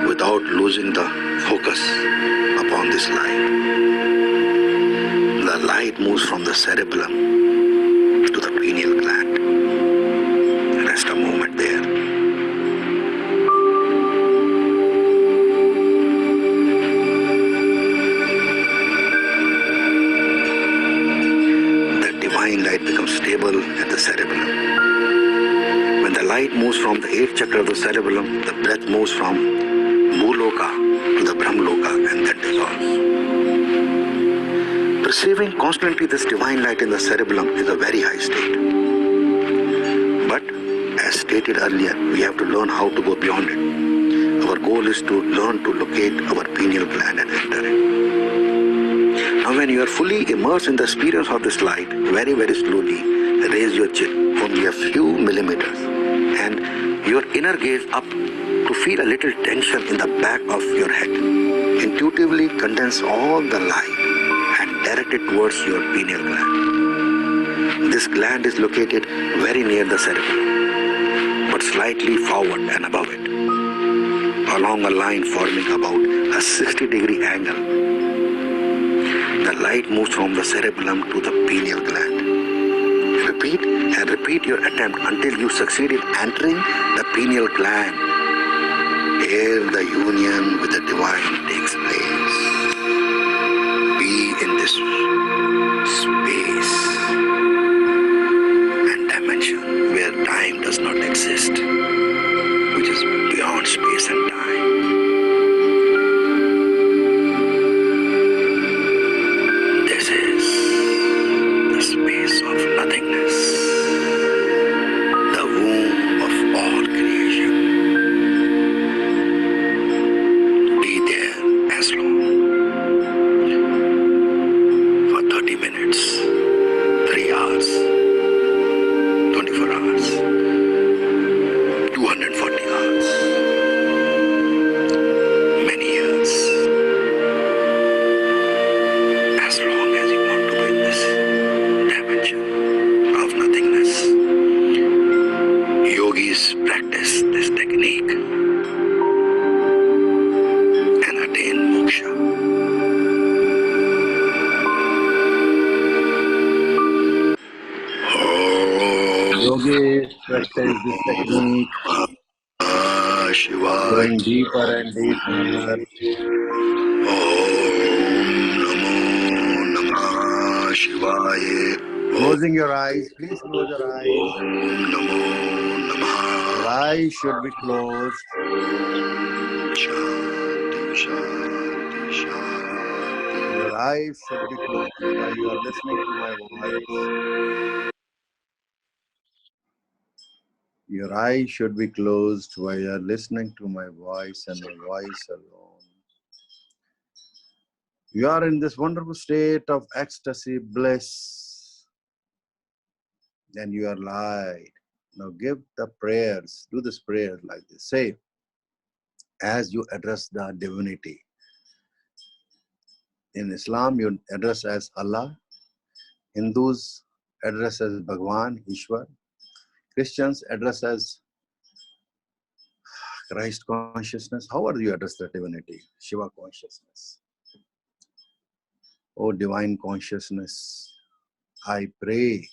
without losing the focus upon this light. The light moves from the cerebellum to the pineal gland. Rest a moment there. The divine light becomes stable at the cerebellum. When the light moves from the 8th chakra of the cerebellum, the breath moves from Bhuloka to the Brahmaloka and then dissolves. Perceiving constantly this divine light in the cerebellum is a very high state. But as stated earlier, we have to learn how to go beyond it. Our goal is to learn to locate our pineal gland and enter it. Now when you are fully immersed in the experience of this light, very, very slowly raise your chin only a few millimeters and your inner gaze up to feel a little tension in the back of your head. Intuitively condense all the light and direct it towards your pineal gland. This gland is located very near the cerebellum, but slightly forward and above it, along a line forming about a 60-degree angle. The light moves from the cerebellum to the pineal gland. Repeat and repeat your attempt until you succeed in entering the pineal gland. Here the union with the divine takes place. Be in this space and dimension where time does not exist, which is beyond space and time. This is the space of nothingness, the womb of all creation. Be there as long for 30 minutes, 3 hours, 24 hours, 240 hours, many years. As long as you want to be in this dimension of nothingness, yogis practice this technique and attain moksha. Yogis practice this technique, Shiva. going deeper and deeper. Om Namah Shivaya. Closing your eyes, please close your eyes. Om Namo Namah. Your eyes should be closed. Shanti, Shanti, Shanti. Your eyes should be closed while you are listening to my voice. Your eyes should be closed while you are listening to my voice and my voice alone. You are in this wonderful state of ecstasy, bliss. Then you are light. Now give the prayers, do this prayer like this. Say, as you address the divinity. In Islam, you address as Allah. Hindus address as Bhagwan, Ishwar. Christians address as Christ consciousness. How do you address the divinity? Shiva consciousness. Oh, divine consciousness. I pray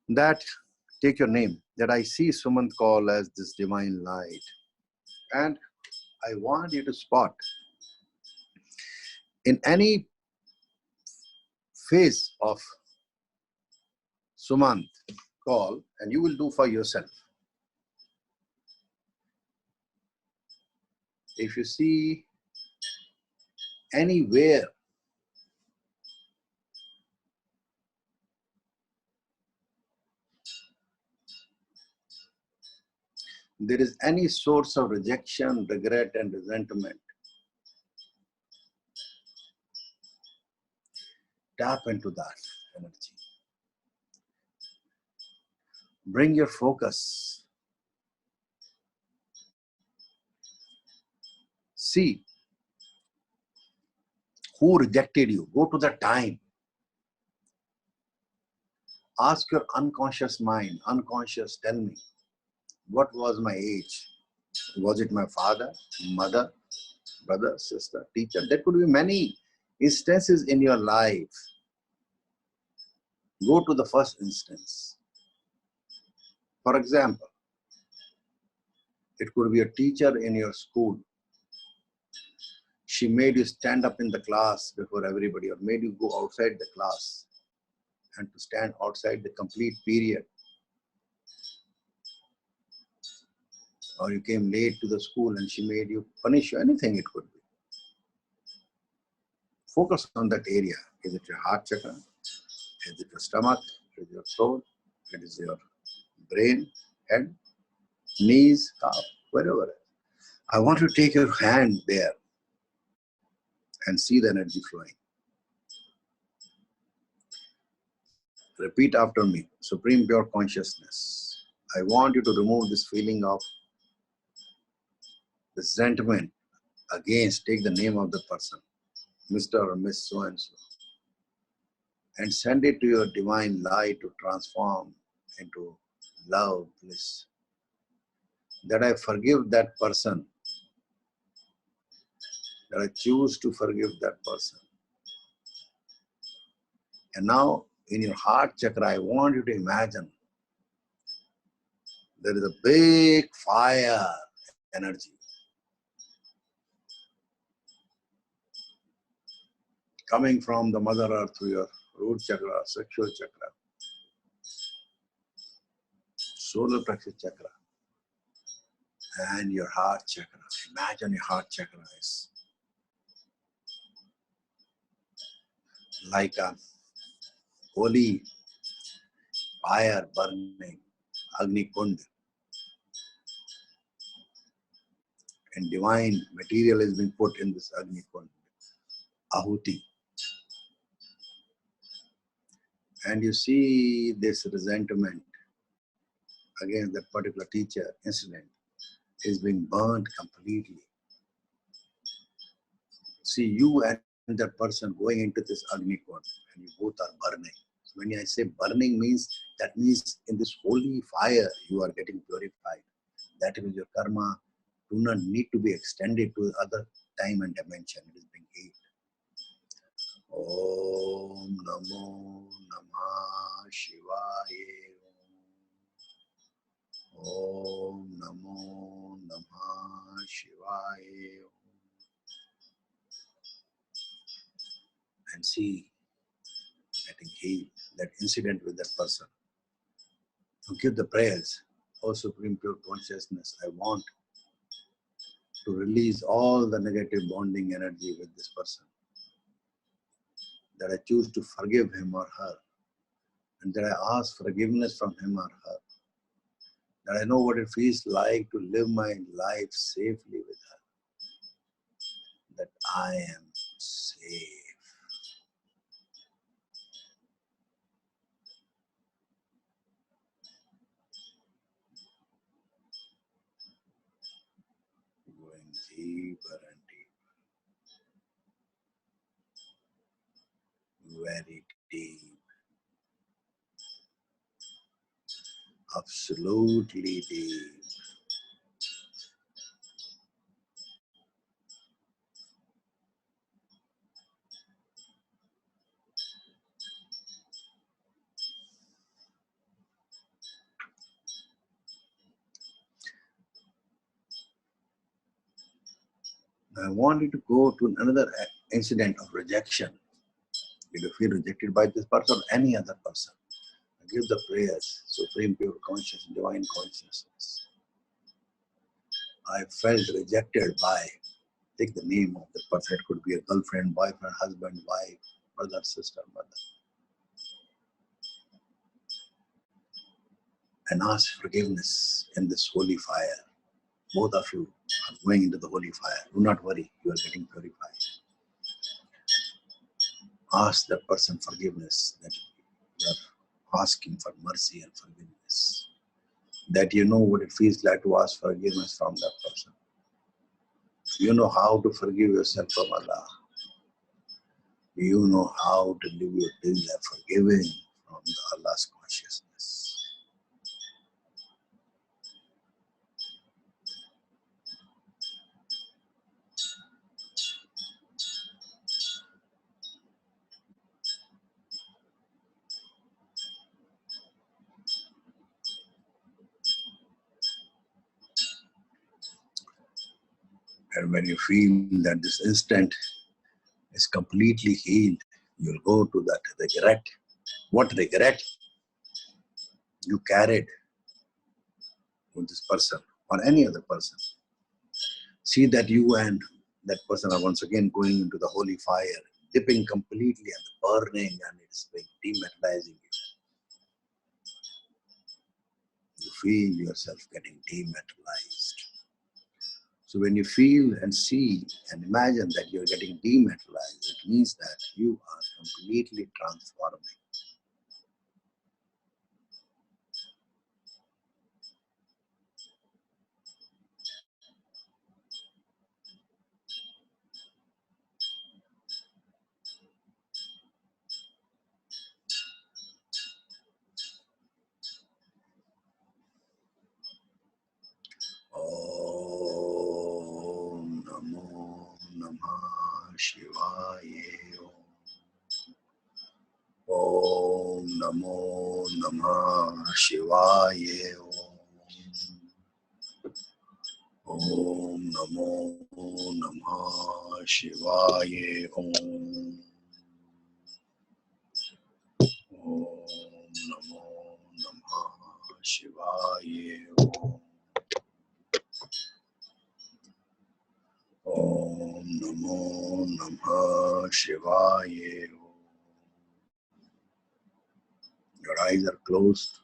that, take your name, that I see Sumant Kaul as this divine light. And I want you to spot in any phase of Sumant Kaul, and you will do for yourself. If you see anywhere there is any source of rejection, regret, and resentment, tap into that energy. Bring your focus. See who rejected you. Go to the time. Ask your unconscious mind, unconscious, tell me, what was my age? Was it my father, mother, brother, sister, teacher? There could be many instances in your life. Go to the first instance. For example, it could be a teacher in your school. She made you stand up in the class before everybody, or made you go outside the class and to stand outside the complete period. Or you came late to the school and she made you punish you. Anything it could be. Focus on that area. Is it your heart chakra? Is it your stomach? Is it your throat? It is your brain, head, knees, calf, wherever. I want you to take your hand there and see the energy flowing. Repeat after me. Supreme Pure Consciousness. I want you to remove this feeling of resentment against, take the name of the person, Mr. or Miss so-and-so, and send it to your divine light to transform into love, bliss. That I forgive that person, that I choose to forgive that person. And now in your heart chakra, I want you to imagine there is a big fire energy coming from the Mother Earth to your root chakra, sexual chakra, solar plexus chakra, and your heart chakra. Imagine your heart chakra is like a holy fire burning, Agni Kund, and divine material has been put in this Agni Kund, Ahuti. And you see this resentment against that particular teacher incident is being burned completely. See you and that person going into this Agni Kund, and you both are burning. So when I say burning means, that means in this holy fire you are getting purified. That means your karma do not need to be extended to other time and dimension. It is being healed. Om Namo Namah Shivaya. Om Namo Namah Shivaya. And see, getting healed, that incident with that person. To give the prayers, O Supreme Pure Consciousness, I want to release all the negative bonding energy with this person. That I choose to forgive him or her. And that I ask forgiveness from him or her. That I know what it feels like to live my life safely with her. That I am safe. Going deeper and deeper. Very deep. Absolutely deep. I want you to go to another incident of rejection. If you feel rejected by this person or any other person, give the prayers, Supreme Pure Consciousness, Divine Consciousness. I felt rejected by, take the name of the person. It could be a girlfriend, boyfriend, husband, wife, brother, sister, mother. And ask forgiveness in this holy fire. Both of you are going into the holy fire. Do not worry, you are getting purified. Ask that person forgiveness, that you are asking for mercy and forgiveness. That you know what it feels like to ask forgiveness from that person. You know how to forgive yourself from Allah. You know how to live your daily life forgiving from Allah's consciousness. And when you feel that this instant is completely healed, you'll go to that regret. What regret you carried with this person or any other person. See that you and that person are once again going into the holy fire, dipping completely and burning, and it's like dematerializing you. You feel yourself getting dematerialized. So when you feel and see and imagine that you're getting dematerialized, it means that you are completely transforming. Om Namo Namah Shivaya. Om Namo Namah Shivaya. Om Namo Namah Shivaya. Om Namo Namah Shivaya. Om Namo Namah Shivaya. Your eyes are closed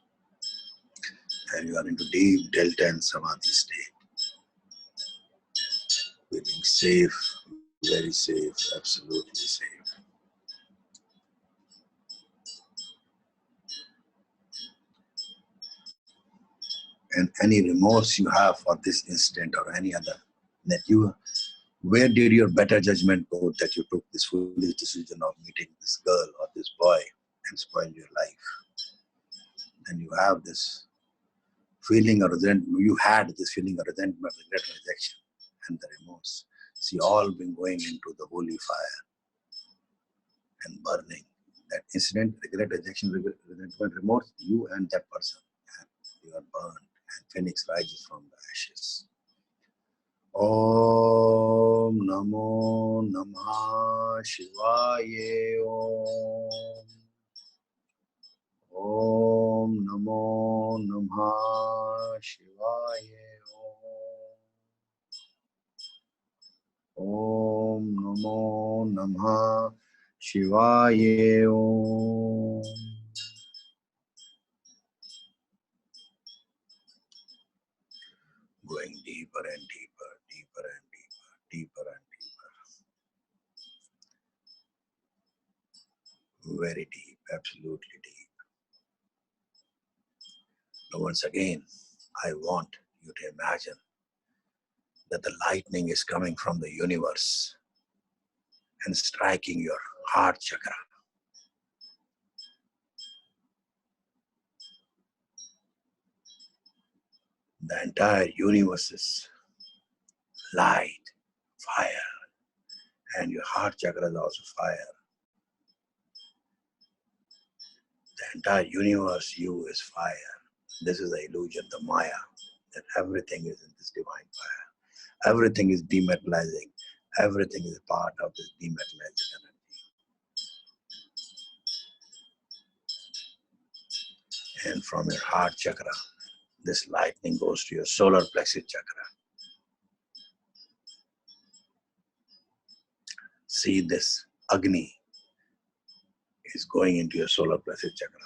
and you are into deep delta and samadhi state. Feeling safe, very safe, absolutely safe. And any remorse you have for this instant or any other, that you, where did your better judgment go that you took this foolish decision of meeting this girl or this boy and spoiled your life? And you have this feeling of resentment, you had this feeling of resentment, regret, rejection, and the remorse. See, all been going into the holy fire and burning. That incident, regret, rejection, resentment, remorse, you and that person, and you are burned, and phoenix rises from the ashes. Om Namo Namah Shivaya. Om Namo Namah Shivaya. Om Namo Namah Shivaya. Going deeper and deeper, deeper and deeper, deeper and deeper. Very deep, absolutely deep. Now once again, I want you to imagine that the lightning is coming from the universe and striking your heart chakra. The entire universe is light, fire, and your heart chakra is also fire. The entire universe, you, is fire. This is the illusion, the Maya, that everything is in this divine fire. Everything is dematerializing. Everything is a part of this dematerialized energy. And from your heart chakra, this lightning goes to your solar plexus chakra. See this Agni is going into your solar plexus chakra.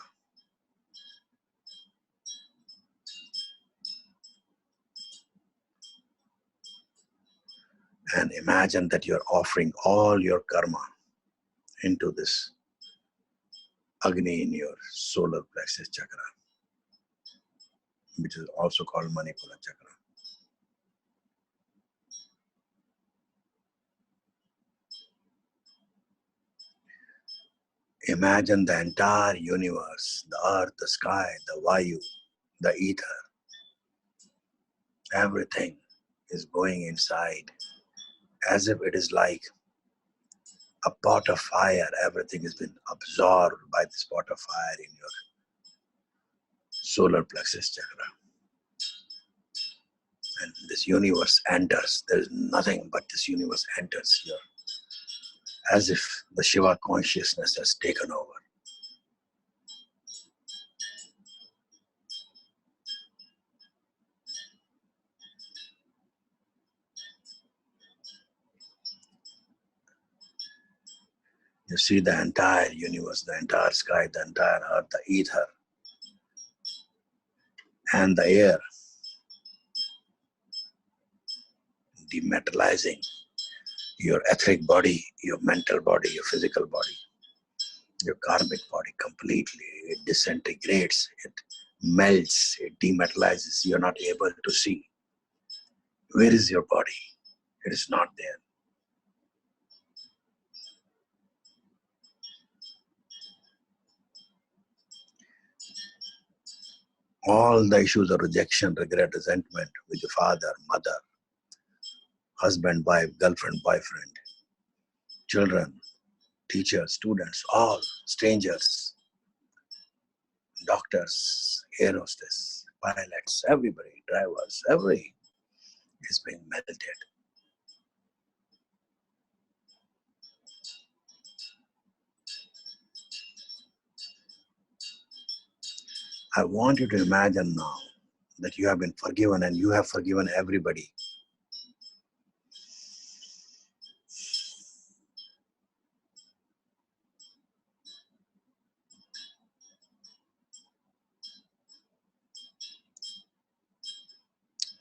And imagine that you're offering all your karma into this Agni in your solar plexus chakra, which is also called Manipura chakra. Imagine the entire universe, the earth, the sky, the Vayu, the ether. Everything is going inside as if it is like a pot of fire. Everything has been absorbed by this pot of fire in your solar plexus chakra. And this universe enters. There is nothing but this universe enters here. As if the Shiva consciousness has taken over. You see the entire universe, the entire sky, the entire earth, the ether, and the air dematerializing your etheric body, your mental body, your physical body, your karmic body completely. It disintegrates, it melts, it dematerializes. You're not able to see. Where is your body? It is not there. All the issues of rejection, regret, resentment with your father, mother, husband, wife, girlfriend, boyfriend, children, teachers, students, all strangers, doctors, air hostess, pilots, everybody, drivers, every is being melted. I want you to imagine now that you have been forgiven and you have forgiven everybody.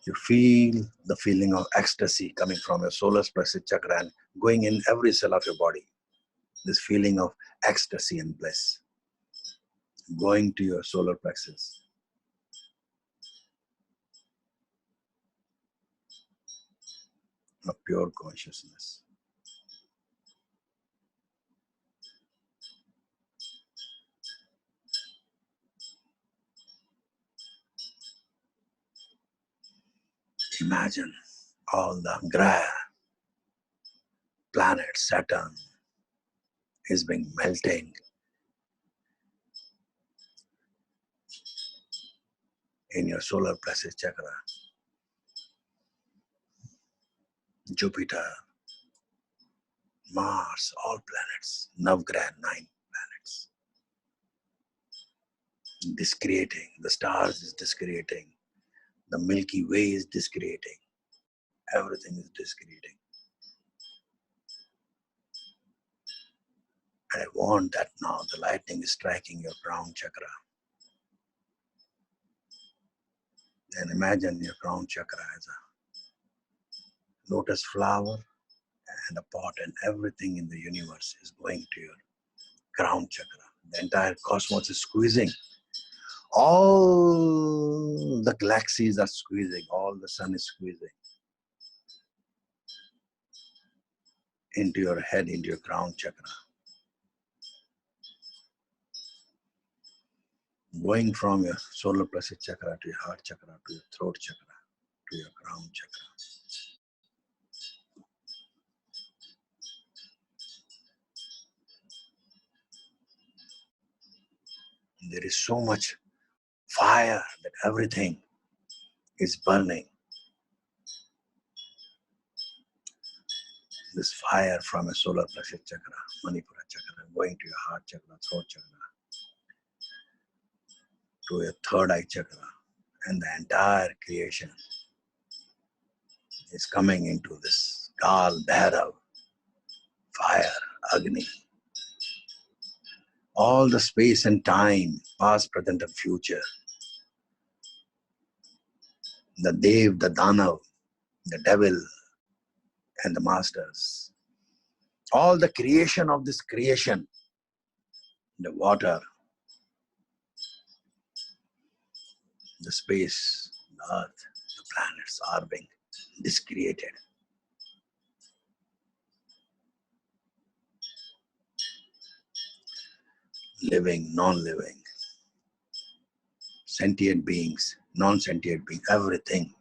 You feel the feeling of ecstasy coming from your solar plexus chakra and going in every cell of your body. This feeling of ecstasy and bliss going to your solar plexus. Of pure consciousness. Imagine all the Graha, planet Saturn is being melting in your solar plexus chakra. Jupiter, Mars, all planets, Navgraha, 9 planets. Discreating, the stars is discreating, the Milky Way is discreating, everything is discreating. And I want that now, the lightning is striking your crown chakra. And imagine your crown chakra as a lotus flower and a pot, and everything in the universe is going to your crown chakra. The entire cosmos is squeezing. All the galaxies are squeezing. All the sun is squeezing into your head, into your crown chakra. Going from your solar plexus chakra to your heart chakra, to your throat chakra, to your crown chakra. There is so much fire that everything is burning. this fire from a solar plexus chakra, Manipura chakra, going to your heart chakra, throat chakra, to your third eye chakra, and the entire creation is coming into this Kal Bhairav, fire, Agni. All the space and time, past, present, and future, the Dev, the Danav, the devil, and the masters, all the creation of this creation, the water, the space, the earth, the planets are being discreated. Living, non-living, sentient beings, non-sentient beings, everything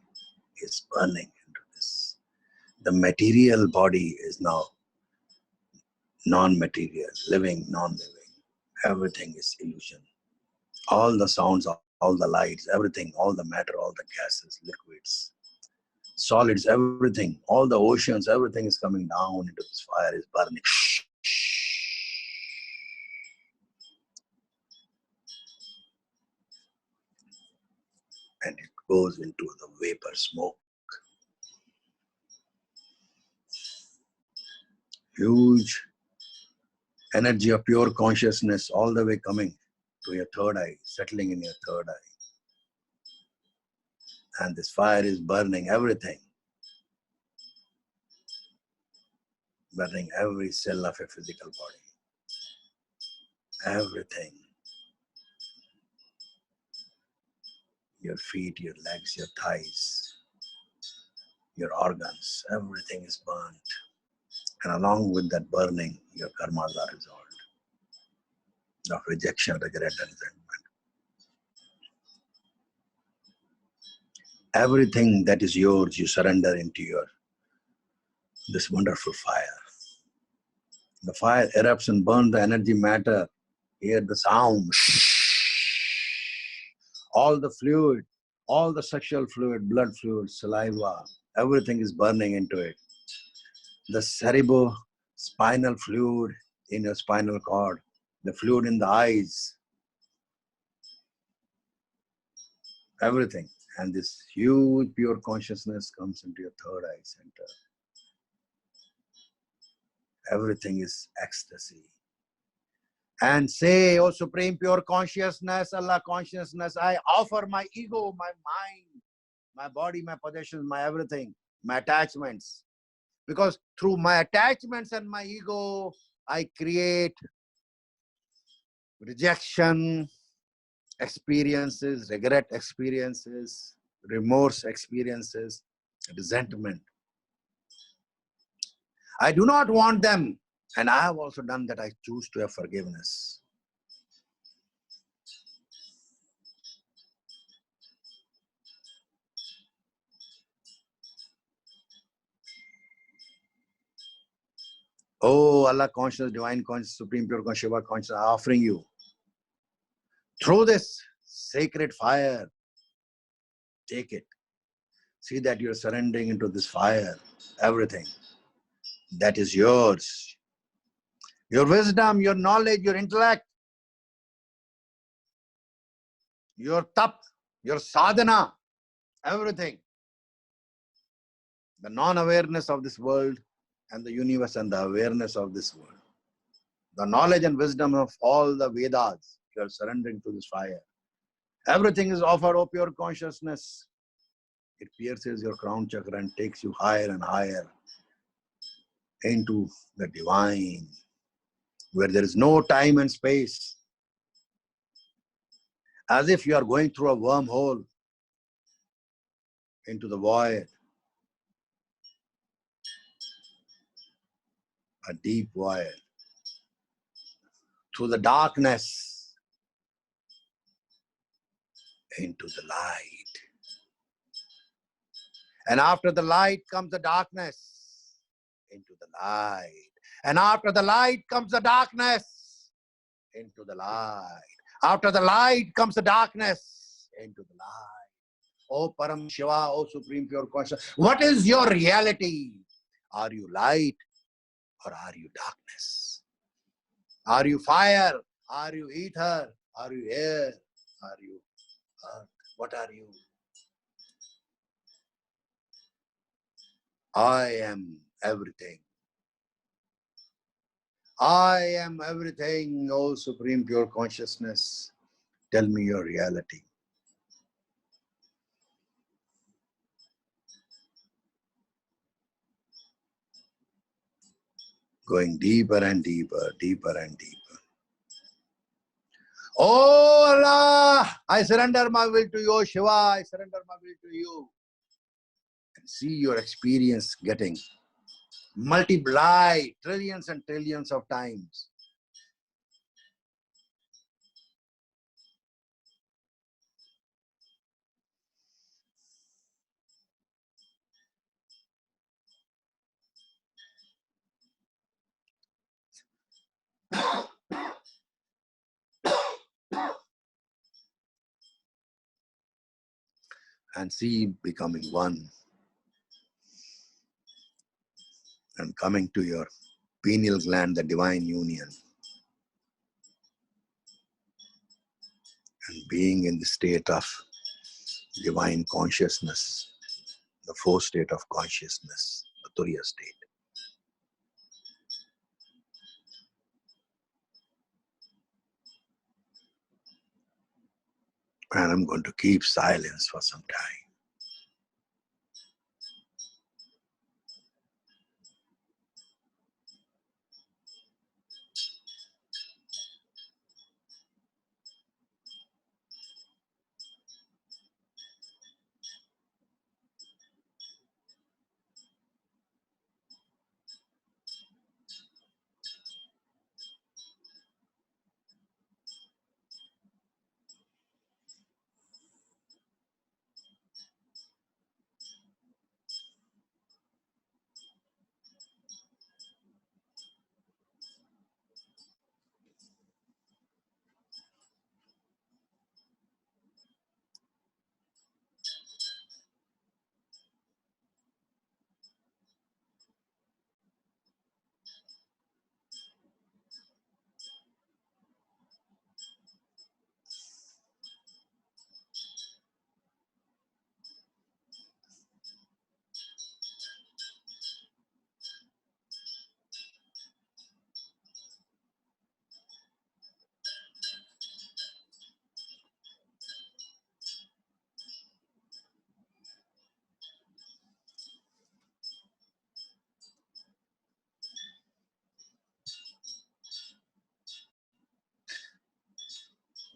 is burning into this. The material body is now non-material, living, non-living. Everything is illusion. All the sounds, all the lights, everything, all the matter, all the gases, liquids, solids, everything, all the oceans, everything is coming down into this fire, is burning. And it goes into the vapor smoke. Huge energy of pure consciousness all the way coming to your third eye, settling in your third eye. And this fire is burning everything. Burning every cell of a physical body. Everything. Your feet, your legs, your thighs, your organs, everything is burnt. And along with that burning, your karmas are resolved. Of rejection, regret, and resentment. Everything that is yours, you surrender into this wonderful fire. The fire erupts and burns the energy matter. Hear the sound. All the fluid, all the sexual fluid, blood fluid, saliva, everything is burning into it. The cerebrospinal fluid in your spinal cord, the fluid in the eyes, everything. And this huge pure consciousness comes into your third eye center. Everything is ecstasy. And say, oh Supreme Pure Consciousness, Allah Consciousness, I offer my ego, my mind, my body, my possessions, my everything, my attachments. Because through my attachments and my ego, I create rejection experiences, regret experiences, remorse experiences, resentment. I do not want them. And I have also done that. I choose to have forgiveness. Oh, Allah consciousness, divine consciousness, supreme pure consciousness, Shiva consciousness, I offering you through this sacred fire. Take it. See that you're surrendering into this fire. Everything that is yours. Your wisdom, your knowledge, your intellect, your tap, your sadhana, everything. The non-awareness of this world and the universe and the awareness of this world. The knowledge and wisdom of all the Vedas, you are surrendering to this fire. Everything is offered, oh pure consciousness. It pierces your crown chakra and takes you higher and higher into the divine, where there is no time and space. As if you are going through a wormhole into the void. A deep void. Through the darkness into the light. And after the light comes the darkness into the light. And after the light comes the darkness into the light. After the light comes the darkness into the light. Oh Param Shiva, oh Supreme Pure Consciousness, what is your reality? Are you light or are you darkness? Are you fire? Are you ether? Are you air? Are you earth? What are you? I am everything. I am everything, O Supreme Pure Consciousness. Tell me your reality. Going deeper and deeper, deeper and deeper. Oh Allah, I surrender my will to you. Oh Shiva, I surrender my will to you. And see your experience getting multiplied trillions and trillions of times. And see becoming one and coming to your pineal gland, the divine union, and being in the state of divine consciousness, the fourth state of consciousness, the Turiya state. And I'm going to keep silence for some time.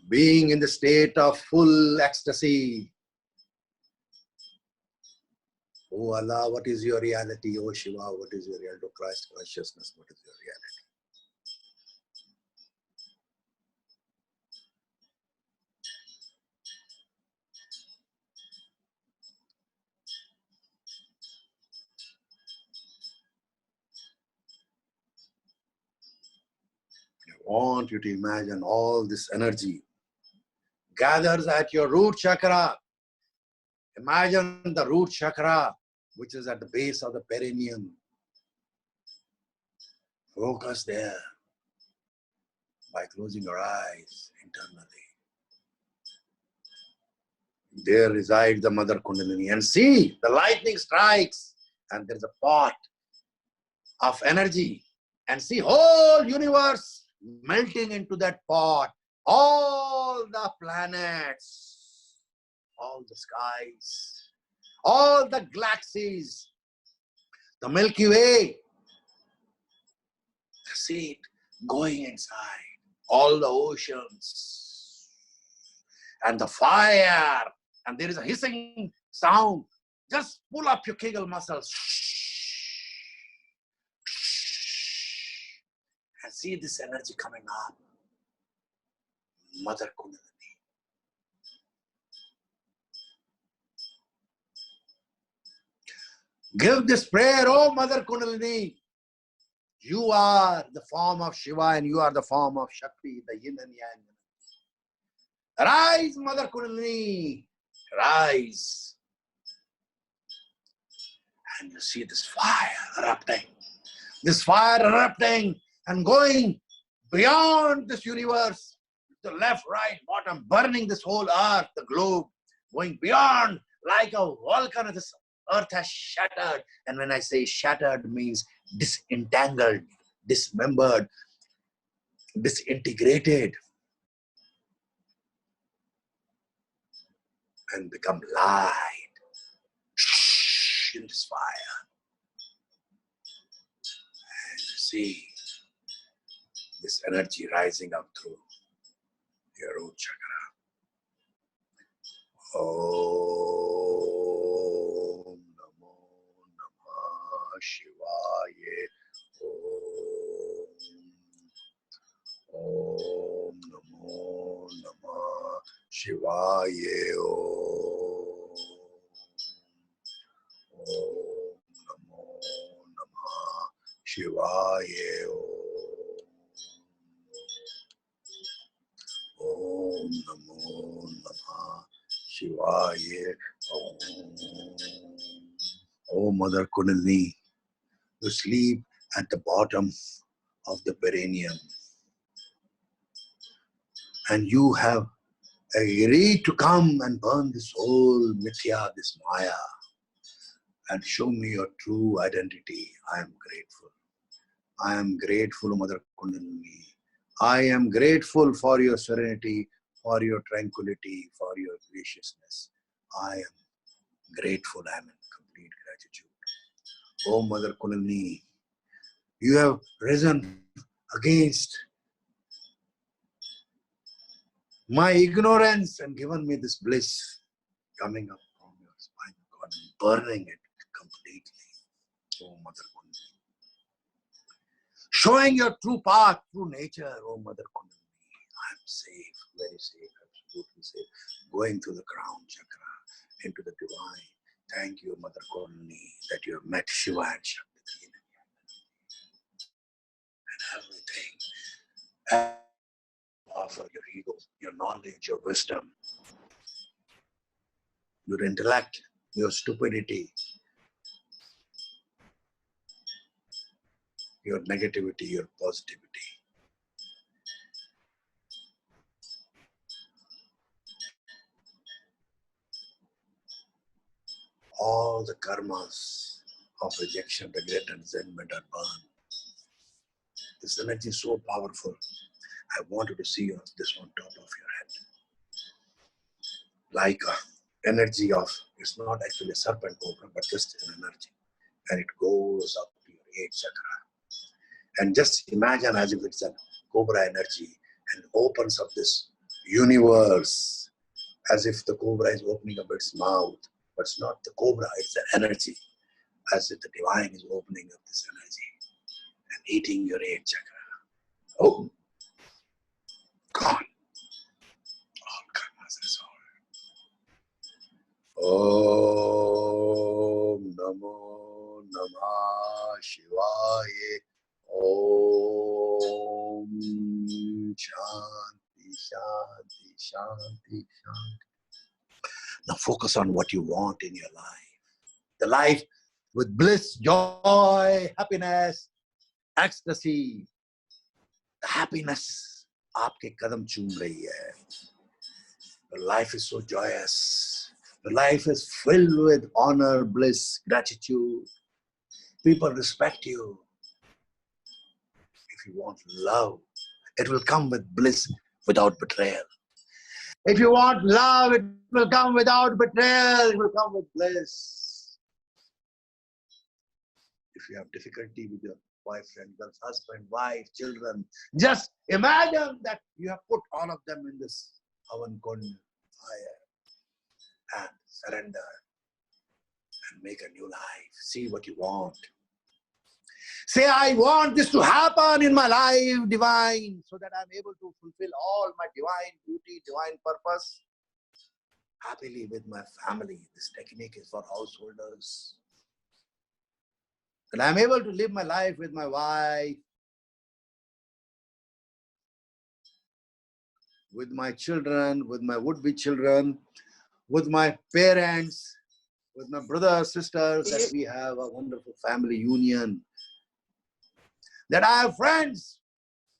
Being in the state of full ecstasy. Oh Allah, what is your reality? Oh Shiva, what is your reality? Oh Christ consciousness, what is your reality? I want you to imagine all this energy gathers at your root chakra. Imagine the root chakra, which is at the base of the perineum. Focus there by closing your eyes internally. There resides the Mother Kundalini. And see, the lightning strikes and there is a pot of energy. And see, whole universe melting into that pot. All the planets, all the skies, all the galaxies, the Milky Way. See it going inside. All the oceans and the fire. And there is a hissing sound. Just pull up your Kegel muscles. And see this energy coming up. Mother Kundalini. Give this prayer, oh Mother Kundalini. You are the form of Shiva and you are the form of Shakti, the yin and yang. Rise, Mother Kundalini. Rise. And you see this fire erupting. This fire erupting and going beyond this universe, the left, right, bottom, burning this whole earth, the globe, going beyond like a volcano. This earth has shattered. And when I say shattered, means disentangled, dismembered, disintegrated, and become light in this fire. And you see this energy rising up through your root chakra. Om Namo Namah Shivaya. Om Namo Namah Shivaya. Om Namo Namah Shivaya. Om Namo Namah Shivaya. Oh, Mother Kundalini, you sleep at the bottom of the perineum, and you have agreed to come and burn this whole mithya, this maya, and show me your true identity. I am grateful. I am grateful, Mother Kundalini. I am grateful for your serenity, for your tranquility, for your graciousness. I am grateful. I am in complete gratitude. Oh, Mother Kundalini, you have risen against my ignorance and given me this bliss coming up from your spinal cord and burning it completely. Oh, Mother Kundalini. Showing your true path, true nature, oh Mother Kundalini. I am safe, very safe, absolutely safe. Going through the crown chakra, into the divine. Thank you, Mother Kundalini, that you have met Shiva and Shakti and everything. And offer your ego, your knowledge, your wisdom, your intellect, your stupidity, your negativity, your positivity. All the karmas of rejection, regret, and resentment are burned. This energy is so powerful. I want you to see this on top of your head. Like an energy of, it's not actually a serpent cobra, but just an energy. And it goes up to your 8th chakra. And just imagine as if it's a cobra energy and opens up this universe as if the cobra is opening up its mouth. But it's not the cobra, it's the energy. As if the divine is opening up this energy and eating your 8th chakra. Oh, gone. All karmas resolved. Om Namo Namah Shivaya. Om Shanti, Shanti, Shanti, Shanti. Now focus on what you want in your life. The life with bliss, joy, happiness, ecstasy. The happiness आपके कदम चूम रही है. Your life is so joyous. Your life is filled with honor, bliss, gratitude. People respect you. If you want love, it will come with bliss without betrayal. If you want love, it will come without betrayal. It will come with bliss. If you have difficulty with your boyfriend, husband, wife, children, just imagine that you have put all of them in this Havan Kund fire and surrender and make a new life. See what you want. Say, I want this to happen in my life, divine, so that I'm able to fulfill all my divine duty, divine purpose, happily with my family. This technique is for householders. And I'm able to live my life with my wife, with my children, with my would-be children, with my parents, with my brothers, sisters, that we have a wonderful family union. That I have friends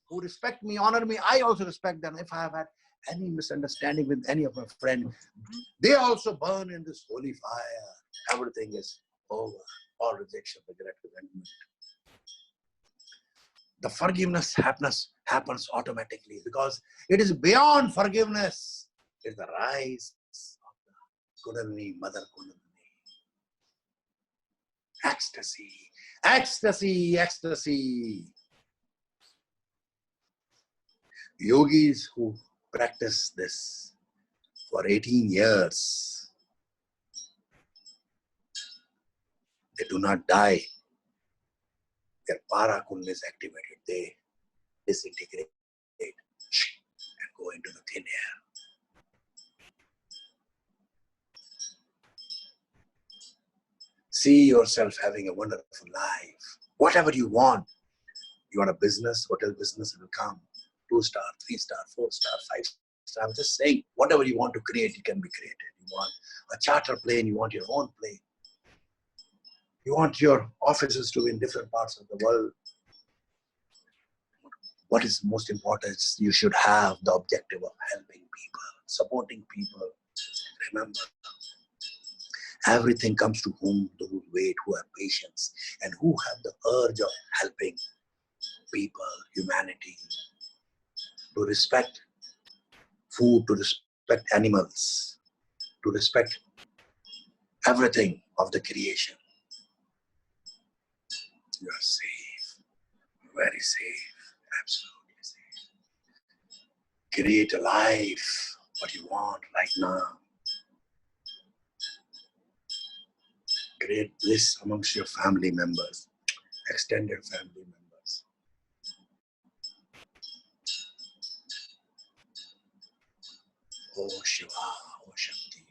who respect me, honor me. I also respect them. If I have had any misunderstanding with any of my friends, they also burn in this holy fire. Everything is over. All rejection, regret, resentment. The forgiveness happens automatically because it is beyond forgiveness. It's the rise of the Kundalini, Mother Kundalini. Ecstasy, ecstasy, ecstasy. Yogis who practice this for 18 years, they do not die. Their para kundalini is activated. They disintegrate and go into the thin air. See yourself having a wonderful life. Whatever you want. You want a business, hotel business will come. 2-star, 3-star, 4-star, 5-star. I'm just saying, whatever you want to create, it can be created. You want a charter plane, you want your own plane. You want your offices to be in different parts of the world. What is most important is you should have the objective of helping people, supporting people. Remember, everything comes to whom who wait, who have patience, and who have the urge of helping people, humanity, to respect food, to respect animals, to respect everything of the creation. You are safe, very safe, absolutely safe. Create a life, what you want right now. Create bliss amongst your family members, extended family members. Oh Shiva, oh Shakti,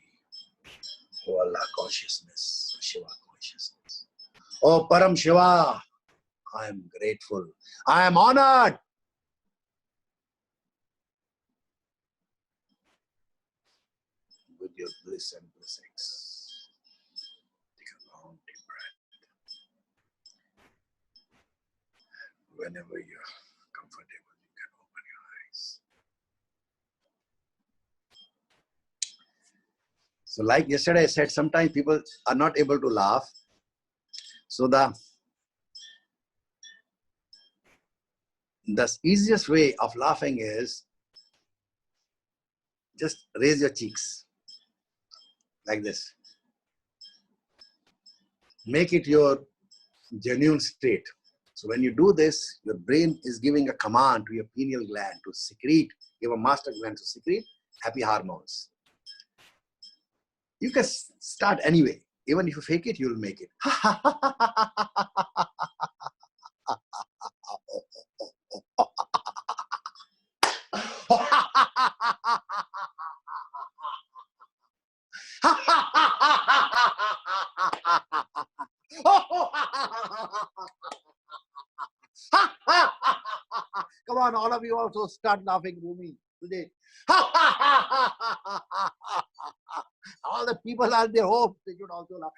oh Allah consciousness, oh Shiva consciousness. Oh Param Shiva, I am grateful. I am honored. With your bliss and blessings. Take a long deep breath. Whenever you're comfortable, you can open your eyes. So like yesterday I said, sometimes people are not able to laugh. So the easiest way of laughing is just raise your cheeks like this. Make it your genuine state. So when you do this, your brain is giving a command to your pineal gland to secrete, give a master gland to secrete happy hormones. You can start anyway. Even if you fake it, you'll make it. Come on, all of you also start laughing, Rumi, today. All the people are there, hope they should also laugh.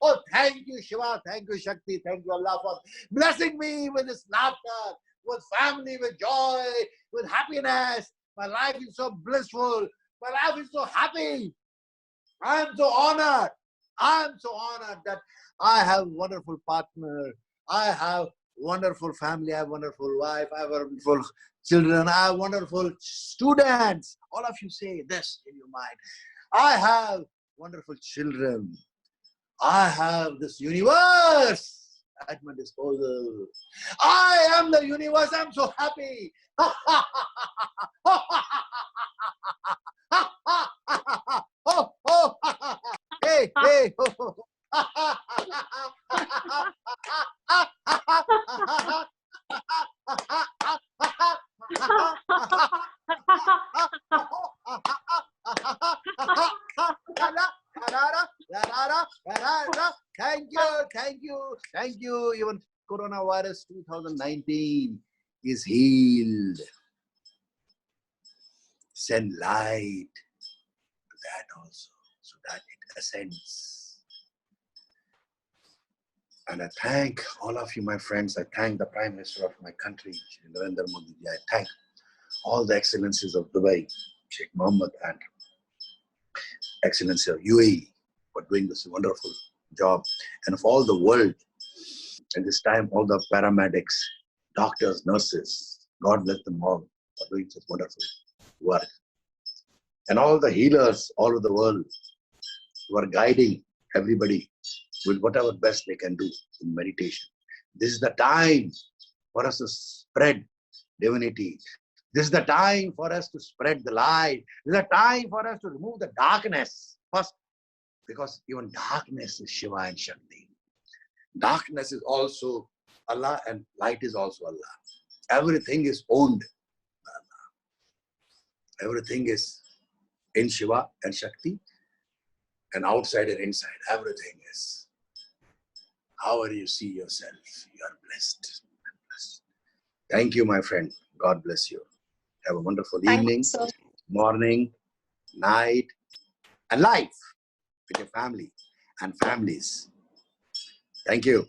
Oh, thank you, Shiva, thank you, Shakti, thank you, Allah, for blessing me with this laughter, with family, with joy, with happiness. My life is so blissful. My life is so happy. I am so honored. I am so honored that I have a wonderful partner. I have wonderful family. I have a wonderful wife. I have wonderful children. I have wonderful students. All of you say this in your mind. I have wonderful children. I have this universe at my disposal. I am the universe. I'm so happy. Hey, hey. Thank you. Even coronavirus 2019 is healed. Send light to that also, so that it ascends. And I thank all of you, my friends. I thank the Prime Minister of my country, Narendra Modi. I thank all the excellencies of Dubai, Sheikh Mohammed, and excellency of UAE for doing this wonderful job, and of all the world. And this time, all the paramedics, doctors, nurses, God bless them all for doing such wonderful work. And all the healers all over the world who are guiding everybody with whatever best they can do in meditation. This is the time for us to spread divinity. This is the time for us to spread the light. This is the time for us to remove the darkness first, because even darkness is Shiva and Shakti. Darkness is also Allah and light is also Allah. Everything is owned by Allah. Everything is in Shiva and Shakti, and outside and inside. Everything is. However you see yourself, you are blessed. Thank you, my friend. God bless you. Have a wonderful evening, morning, night, and life with your family and families. Thank you.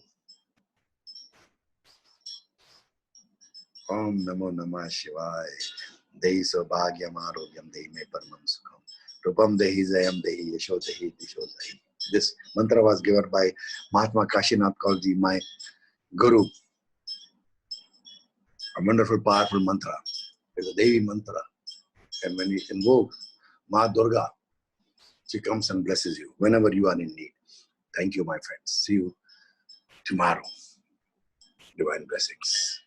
Om Namo Namah Shivaya. Dehi Sobhagyam Arogyam Dehi Me Paramam Sukham. Rupam Dehi Zayam Dehi Yasho Dehi Disho Dehi. This mantra was given by Mahatma Kashinath Kaulji, my guru. A wonderful, powerful mantra. It's a Devi mantra. And when you invoke Ma Durga, she comes and blesses you whenever you are in need. Thank you, my friends. See you tomorrow. Divine blessings.